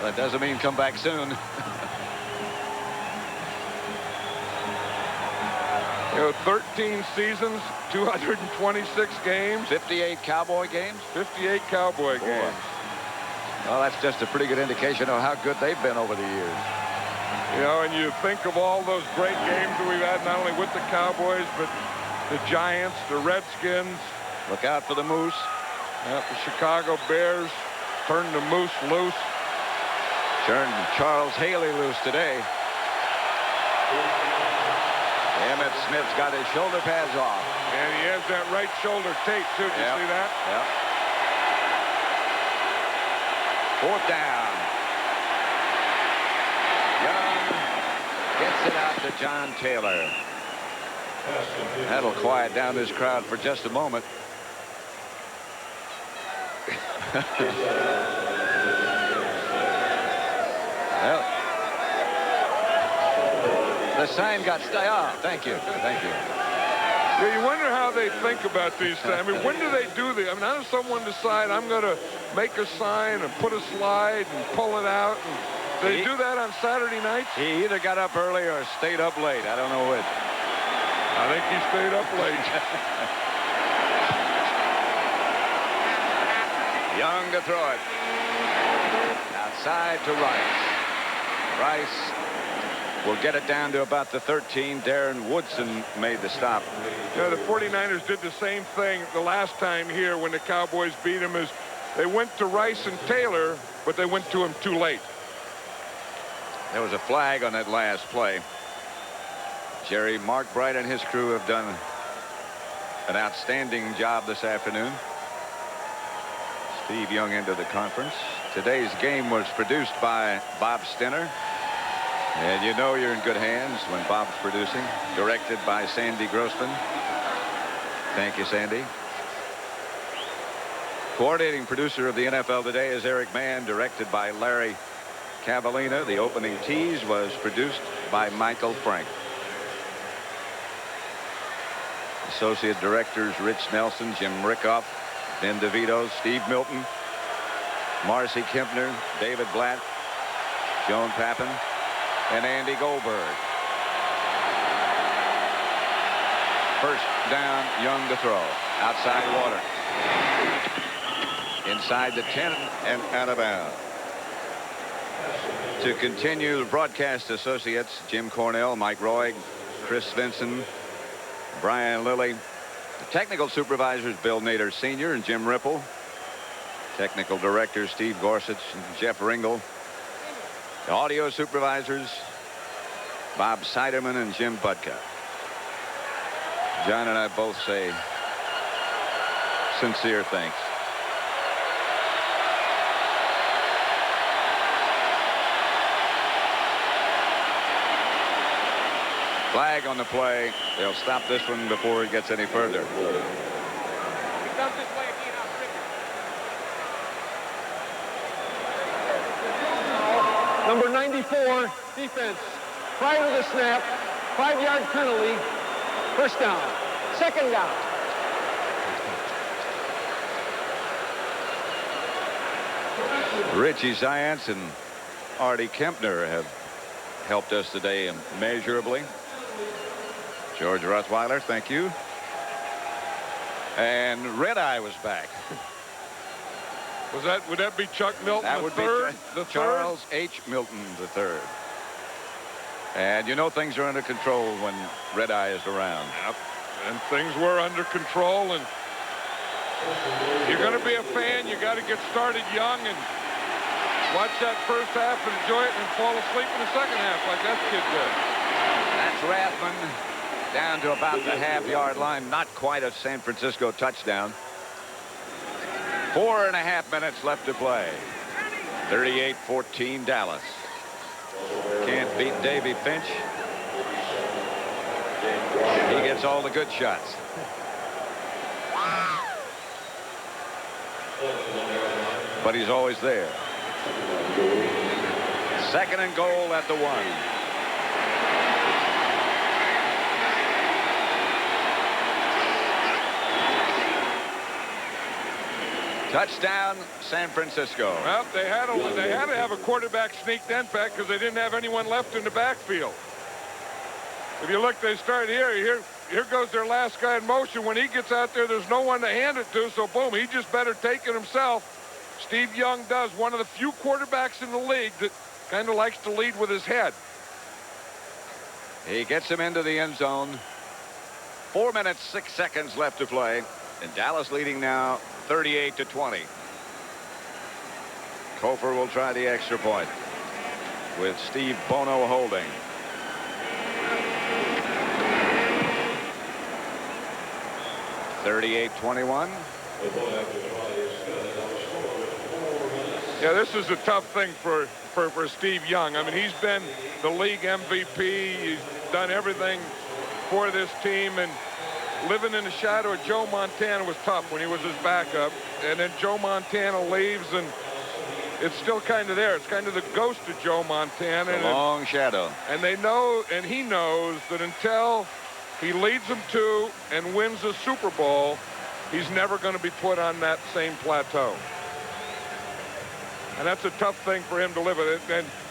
that doesn't mean come back soon. You know, 13 seasons, 226 games. 58 Cowboy games? 58 Cowboy games. Well, that's just a pretty good indication of how good they've been over the years. You know, and you think of all those great games that we've had, not only with the Cowboys, but the Giants, the Redskins. Look out for the Moose. Yep, the Chicago Bears turned the Moose loose. Turned Charles Haley loose today. Emmitt Smith's got his shoulder pads off. And he has that right shoulder tape, too. Did you see that? Yep. 4th down. Young gets it out to John Taylor. That'll quiet down this crowd for just a moment. Well, the sign got thank you. Yeah, you wonder how they think about these things. I mean, when do they do this? I mean, how does someone decide I'm going to make a sign and put a slide and pull it out? And they do that on Saturday nights? He either got up early or stayed up late. I don't know which. I think he stayed up late. Young to throw it. Outside to Rice. Rice will get it down to about the 13. Darren Woodson made the stop. You know, the 49ers did the same thing the last time here when the Cowboys beat them. Is they went to Rice and Taylor, but they went to him too late. There was a flag on that last play. Mark Bright and his crew have done an outstanding job this afternoon. Steve Young into the conference. Today's game was produced by Bob Stinner. And you know you're in good hands when Bob's producing. Directed by Sandy Grossman. Thank you, Sandy. Coordinating producer of the NFL today is Eric Mann, directed by Larry Cavallina. The opening tease was produced by Michael Frank. Associate directors Rich Nelson, Jim Rickoff, Ben DeVito, Steve Milton, Marcy Kempner, David Blatt, Joan Pappin, and Andy Goldberg. First down, Young to throw. Outside Water. Inside the 10 and out of bounds. To continue, the broadcast associates, Jim Cornell, Mike Roy, Chris Svensson, Brian Lilly, The technical supervisors, Bill Nader Sr. and Jim Ripple. Technical directors, Steve Gorsuch and Jeff Ringel. The audio supervisors, Bob Siderman and Jim Budka. John and I both say sincere thanks. Flag on the play. They'll stop this one before it gets any further. Number 94, defense. Prior to the snap, 5-yard penalty, first down. Second down. Richie Zients and Artie Kempner have helped us today immeasurably. George Rothweiler, thank you. And Red Eye was back. Would that be Chuck Milton That the would third? be Charles H. Milton III. And you know things are under control when Red Eye is around. Yep. And things were under control. And you're going to be a fan. You got to get started young and watch that first half, enjoy it, and fall asleep in the second half like that kid did. That's Rathman down to about the half-yard line. Not quite a San Francisco touchdown. 4.5 minutes left to play. 38-14 Dallas. Can't beat Davy Finch. He gets all the good shots. But he's always there. Second and goal at the 1. Touchdown, San Francisco. Well, they had to have a quarterback sneaked in back because they didn't have anyone left in the backfield. If you look, they start here. Here goes their last guy in motion. When he gets out there, there's no one to hand it to, so boom, he just better take it himself. Steve Young does. One of the few quarterbacks in the league that kind of likes to lead with his head. He gets him into the end zone. 4 minutes, 6 seconds left to play. And Dallas leading now 38-20. Kofor will try the extra point with Steve Bono holding. (38-21). Yeah, this is a tough thing for Steve Young. I mean, he's been the league MVP. He's done everything for this team, and living in the shadow of Joe Montana was tough when he was his backup. And then Joe Montana leaves, and it's still kind of there. It's kind of the ghost of Joe Montana. A long shadow. And they know, and he knows that until he leads them to and wins the Super Bowl, he's never going to be put on that same plateau. And that's a tough thing for him to live with.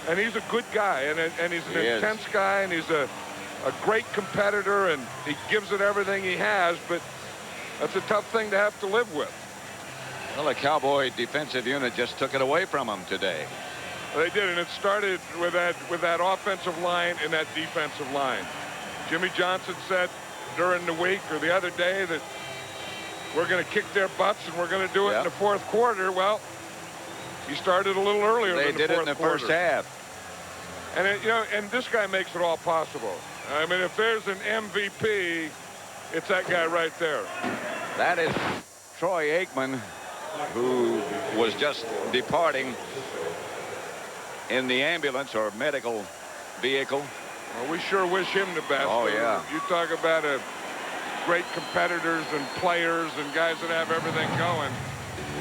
And he's a good guy, and he's an intense guy, and he's a great competitor, and he gives it everything he has, but that's a tough thing to have to live with. Well, the Cowboy defensive unit just took it away from him today. They did, and it started with that offensive line and that defensive line. Jimmy Johnson said during the week or the other day that we're going to kick their butts and we're going to do it in the fourth quarter. Well, he started a little earlier than the fourth quarter. They did it in the first half. And and this guy makes it all possible. I mean, if there's an MVP, it's that guy right there. That is Troy Aikman, who was just departing in the ambulance or medical vehicle. Well, we sure wish him the best. Oh, yeah. You talk about great competitors and players and guys that have everything going.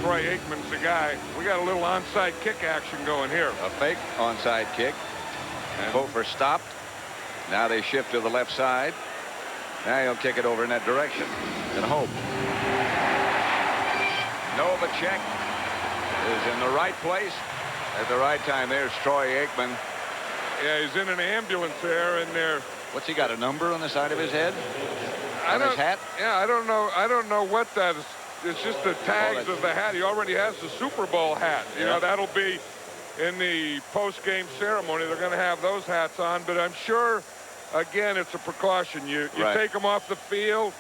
Troy Aikman's the guy. We got a little onside kick action going here. A fake onside kick. And Kofor stopped. Now they shift to the left side. Now he'll kick it over in that direction. And hope. Novacek is in the right place at the right time. There's Troy Aikman. Yeah, he's in an ambulance there, and there. What's he got? A number on the side of his head? On his hat? Yeah, I don't know what that is. It's just the tags of the hat. He already has the Super Bowl hat. You know, that'll be in the post-game ceremony. They're going to have those hats on, but I'm sure, again, it's a precaution. You take them off the field,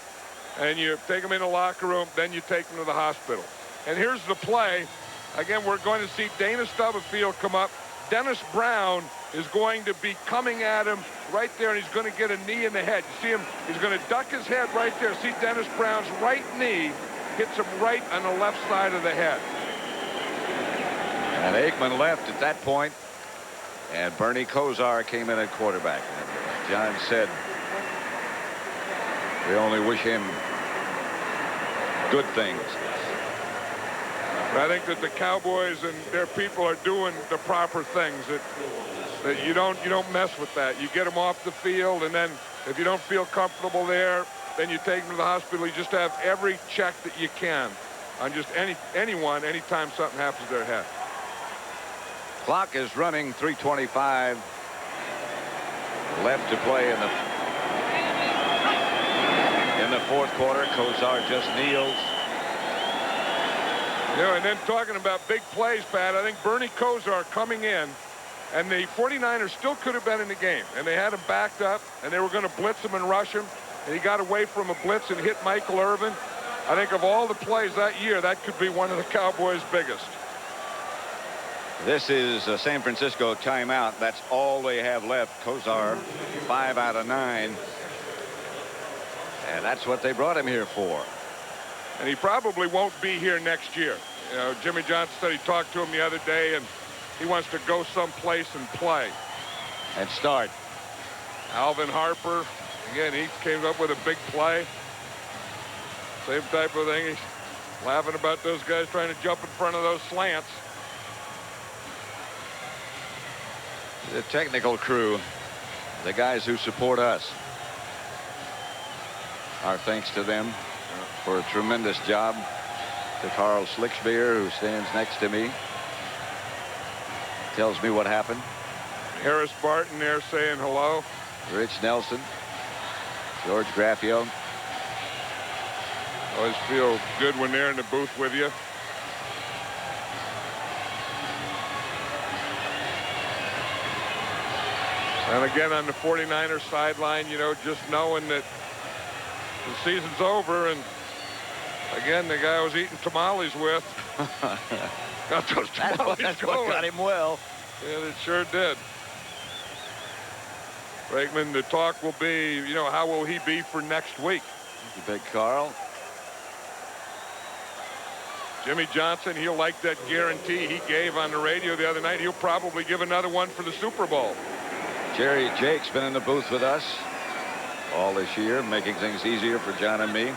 and you take them in the locker room, then you take them to the hospital. And here's the play. Again, we're going to see Dana Stubblefield come up. Dennis Brown is going to be coming at him right there, and he's going to get a knee in the head. You see him, he's going to duck his head right there. See Dennis Brown's right knee hits him right on the left side of the head. And Aikman left at that point, and Bernie Kosar came in at quarterback. And John said, we only wish him good things. But I think that the Cowboys and their people are doing the proper things. That you don't mess with that. You get them off the field, and then if you don't feel comfortable there, then you take them to the hospital. You just have every check that you can on just anyone anytime something happens to their head. Clock is running, 3:25 left to play in the fourth quarter. Kosar just kneels. You know, and then talking about big plays, Pat, I think Bernie Kosar coming in, and the 49ers still could have been in the game, and they had him backed up, and they were going to blitz him and rush him, and he got away from a blitz and hit Michael Irvin. I think of all the plays that year, that could be one of the Cowboys' biggest. This is a San Francisco timeout. That's all they have left. Kosar, 5 out of 9. And that's what they brought him here for. And he probably won't be here next year. You know, Jimmy Johnson said he talked to him the other day, and he wants to go someplace and play. And start. Alvin Harper, again, he came up with a big play. Same type of thing. He's laughing about those guys trying to jump in front of those slants. The technical crew, the guys who support us, our thanks to them for a tremendous job. To Carl Slickspear, who stands next to me, tells me what happened. Harris Barton there saying hello. Rich Nelson, George Graffio. Always feel good when they're in the booth with you. And again, on the 49ers sideline, you know, just knowing that the season's over, and again, the guy I was eating tamales with got those tamales That's going. what got him well. And it sure did. Raikman, the talk will be, you know, how will he be for next week? The big Carl. Jimmy Johnson, he'll like that guarantee he gave on the radio the other night. He'll probably give another one for the Super Bowl. Jerry Jake's been in the booth with us all this year, making things easier for John and me.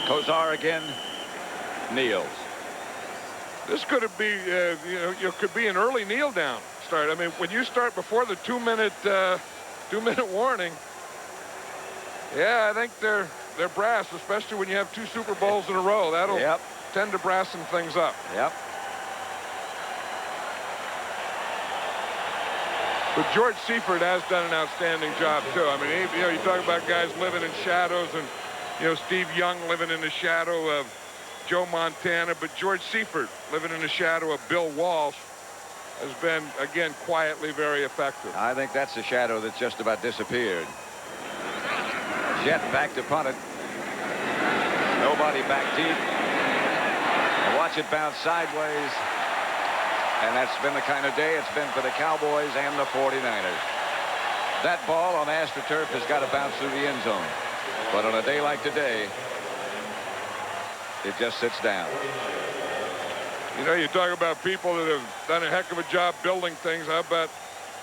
Kosar again kneels. This could be, you know, it could be an early kneel down start. I mean, when you start before the 2-minute warning, yeah, I think they're brass, especially when you have 2 Super Bowls in a row. That'll tend to brassen things up. Yep. But George Seifert has done an outstanding job too. I mean, you know, you talk about guys living in shadows, and you know, Steve Young living in the shadow of Joe Montana, but George Seifert living in the shadow of Bill Walsh has been, again, quietly very effective. I think that's the shadow that's just about disappeared. Jet back to punt it. Nobody back deep. And watch it bounce sideways. And that's been the kind of day it's been for the Cowboys and the 49ers. That ball on AstroTurf has got to bounce through the end zone. But on a day like today, it just sits down. You know, you talk about people that have done a heck of a job building things. How about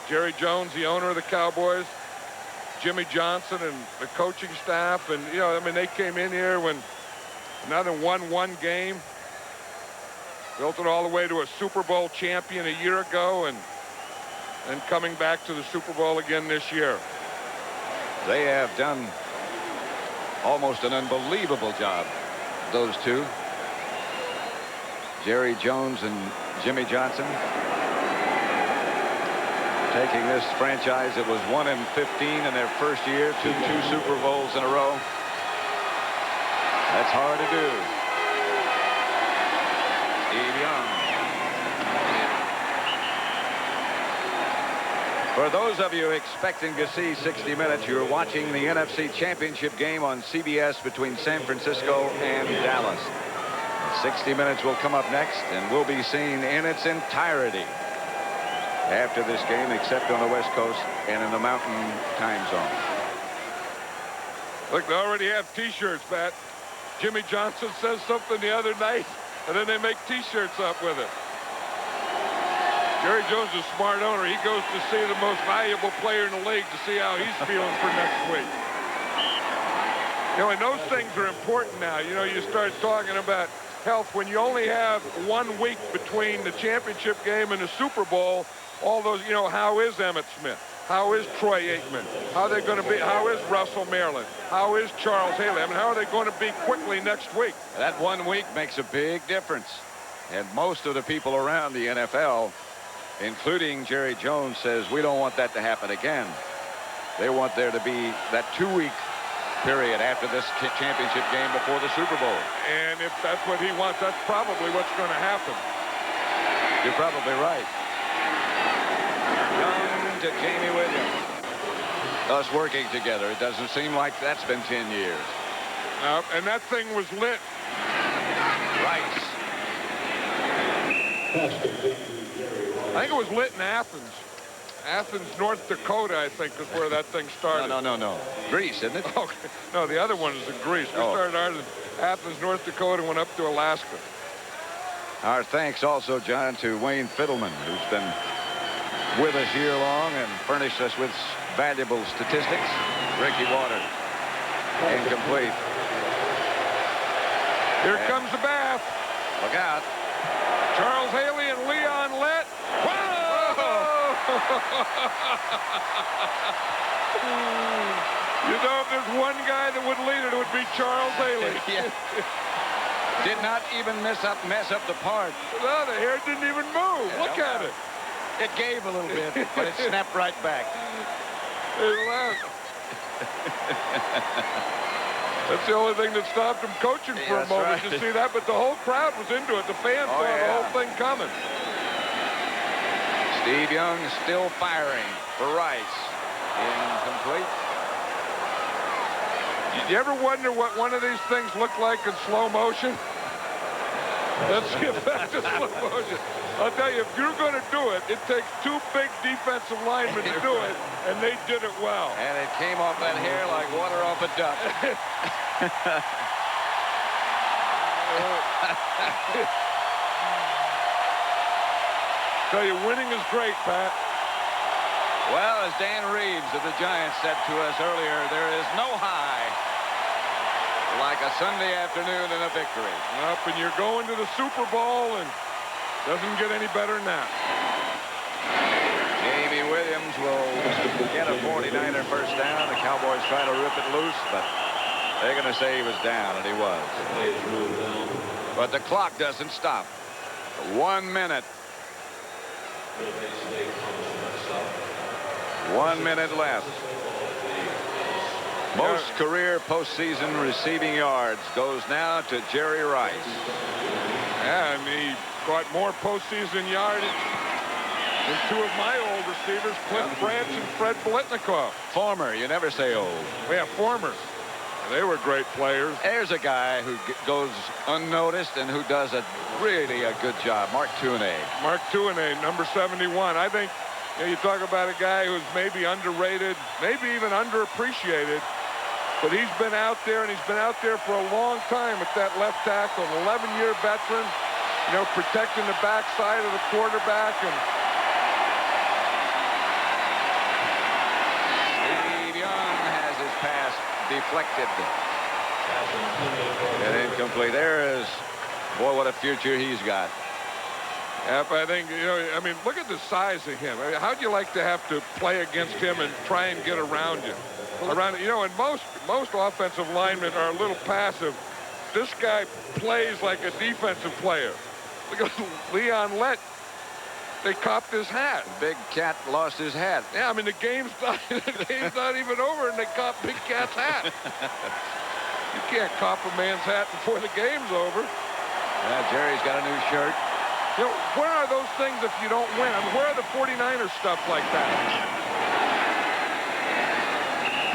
Jerry Jones, the owner of the Cowboys, Jimmy Johnson and the coaching staff? And, you know, I mean, they came in here when another won one game, built it all the way to a Super Bowl champion a year ago, and coming back to the Super Bowl again this year. They have done almost an unbelievable job, those two. Jerry Jones and Jimmy Johnson, taking this franchise that was 1-15 in their first year to 2 Super Bowls in a row. That's hard to do. Steve Young. For those of you expecting to see 60 Minutes, you're watching the NFC Championship Game on CBS between San Francisco and Dallas. 60 Minutes will come up next, and will be seen in its entirety after this game, except on the West Coast and in the Mountain Time Zone. Look, they already have T-shirts, Pat. Jimmy Johnson says something the other night, and then they make T-shirts up with it. Jerry Jones is a smart owner. He goes to see the most valuable player in the league to see how he's feeling for next week. You know, and those things are important now. You know, you start talking about health when you only have 1 week between the championship game and the Super Bowl. All those, you know, how is Emmitt Smith? How is Troy Aikman? How are they going to be? How is Russell Maryland? How is Charles Haley? I mean, how are they going to be quickly next week? That 1 week makes a big difference. And most of the people around the NFL, including Jerry Jones, says we don't want that to happen again. They want there to be that 2-week period after this championship game before the Super Bowl. And if that's what he wants, that's probably what's going to happen. You're probably right. Young to Jamie Williams. Us working together. It doesn't seem like that's been 10 years. And that thing was lit. Rice. I think it was lit in Athens. Athens, North Dakota, I think, is where that thing started. No. Greece, isn't it? Okay. No, the other one is in Greece. We started ours in Athens, North Dakota, and went up to Alaska. Our thanks also, John, to Wayne Fiddleman, who's been with us year long and furnished us with valuable statistics. Ricky Water, incomplete. Here comes the bath. Look out. Charles Haley and Leon Lett. Whoa! You know, if there's one guy that would lead it would be Charles Haley. Yeah. Did not even mess up the part. No, the hair didn't even move. Yeah, look at it. It gave a little bit, but it snapped right back. It laughed. That's the only thing that stopped him coaching for a moment. Right. You see that? But the whole crowd was into it. The fans saw the whole thing coming. Steve Young still firing for Rice. Incomplete. You ever wonder what one of these things looked like in slow motion? That's the effect of slow motion. I'll tell you, if you're going to do it, it takes 2 big defensive linemen to do it, and they did it well. And it came off that hair like water off a duck. Tell you, winning is great, Pat. Well, as Dan Reeves of the Giants said to us earlier, there is no high like a Sunday afternoon and a victory. Up, and you're going to the Super Bowl, and doesn't get any better than that. Jamie Williams will get a 49er first down. The Cowboys try to rip it loose, but they're going to say he was down, and he was. But the clock doesn't stop. 1 minute. 1 minute left. Most career postseason receiving yards goes now to Jerry Rice. Yeah, and he got more postseason yardage than 2 of my old receivers, Clint Branch and Fred Biletnikoff. Former, you never say old. Yeah, former. They were great players. There's a guy who goes unnoticed and who does a really good job. Mark Tuinei. Mark Tuinei, number 71. I think you talk about a guy who's maybe underrated, maybe even underappreciated, but he's been out there, and he's been out there for a long time at that left tackle, an 11-year veteran, you know, protecting the backside of the quarterback. And Steve Young has his pass deflected and incomplete. There is, boy, what a future he's got. Yep, I think, you know, I mean, look at the size of him. I mean, how'd you like to have to play against him and try and get around you? You know, and most offensive linemen are a little passive. This guy plays like a defensive player. Look at Leon Lett. They copped his hat. Big Cat lost his hat. Yeah, I mean, the game's not even over, and they copped Big Cat's hat. You can't cop a man's hat before the game's over. Jerry's got a new shirt. You know, where are those things if you don't win? I mean, where are the 49ers stuff like that?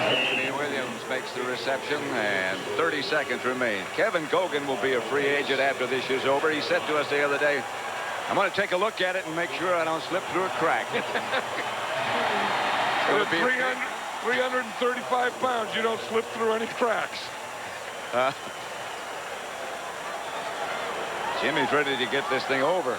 Anthony Williams makes the reception, and 30 seconds remain. Kevin Gogan will be a free agent after this is over. He said to us the other day, I'm going to take a look at it and make sure I don't slip through a crack. At 335 pounds, you don't slip through any cracks. Jimmy's ready to get this thing over.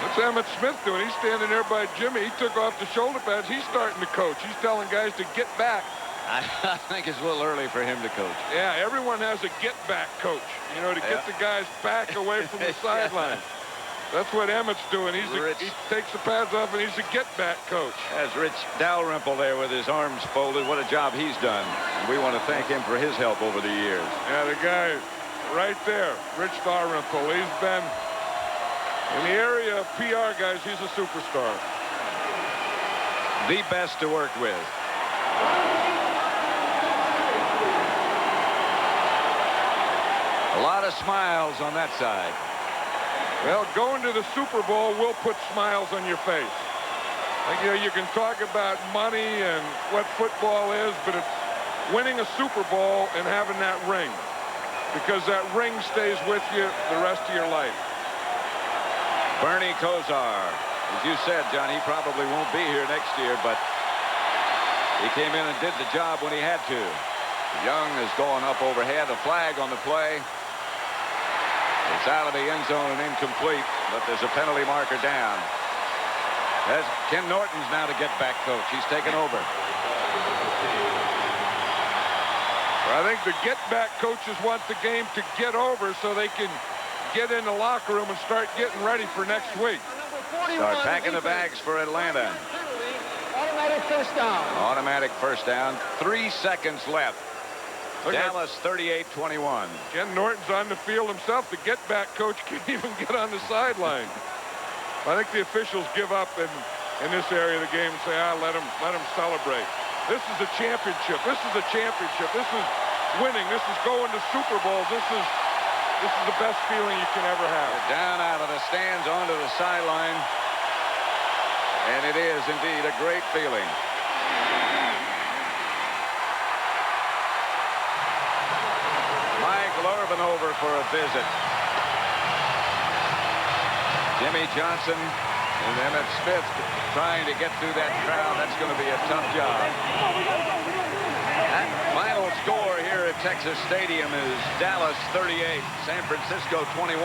What's Emmett Smith doing? He's standing there by Jimmy. He took off the shoulder pads. He's starting to coach. He's telling guys to get back. I think it's a little early for him to coach. Yeah, everyone has a get-back coach, you know, to get the guys back away from the sideline. That's what Emmett's doing. He takes the pads off, and he's a get-back coach. As Rich Dalrymple there with his arms folded. What a job he's done. And we want to thank him for his help over the years. Yeah, the guy right there, Rich Dalrymple. He's been, in the area of PR guys, he's a superstar. The best to work with. A lot of smiles on that side. Well, going to the Super Bowl will put smiles on your face. Like, you know, you can talk about money and what football is, but it's winning a Super Bowl and having that ring, because that ring stays with you the rest of your life. Bernie Kosar, as you said, John, he probably won't be here next year, but he came in and did the job when he had to. Young is going up overhead, a flag on the play. It's out of the end zone and incomplete, but there's a penalty marker down. As Ken Norton's now to get back coach. He's taken over. I think the get-back coaches want the game to get over so they can get in the locker room and start getting ready for next week. Start packing the bags for Atlanta. Automatic first down. Automatic first down. 3 seconds left. Look, Dallas 38-21. Ken Norton's on the field himself. The get-back coach can't even get on the sideline. I think the officials give up in this area of the game and say, let him celebrate. This is a championship. This is a championship. This is winning. This is going to Super Bowls. This is the best feeling you can ever have. Down out of the stands onto the sideline. And it is indeed a great feeling. Mike Lurvin over for a visit. Jimmy Johnson and Emmett Smith trying to get through that crowd. That's going to be a tough job. That final score here at Texas Stadium is Dallas 38, San Francisco 21.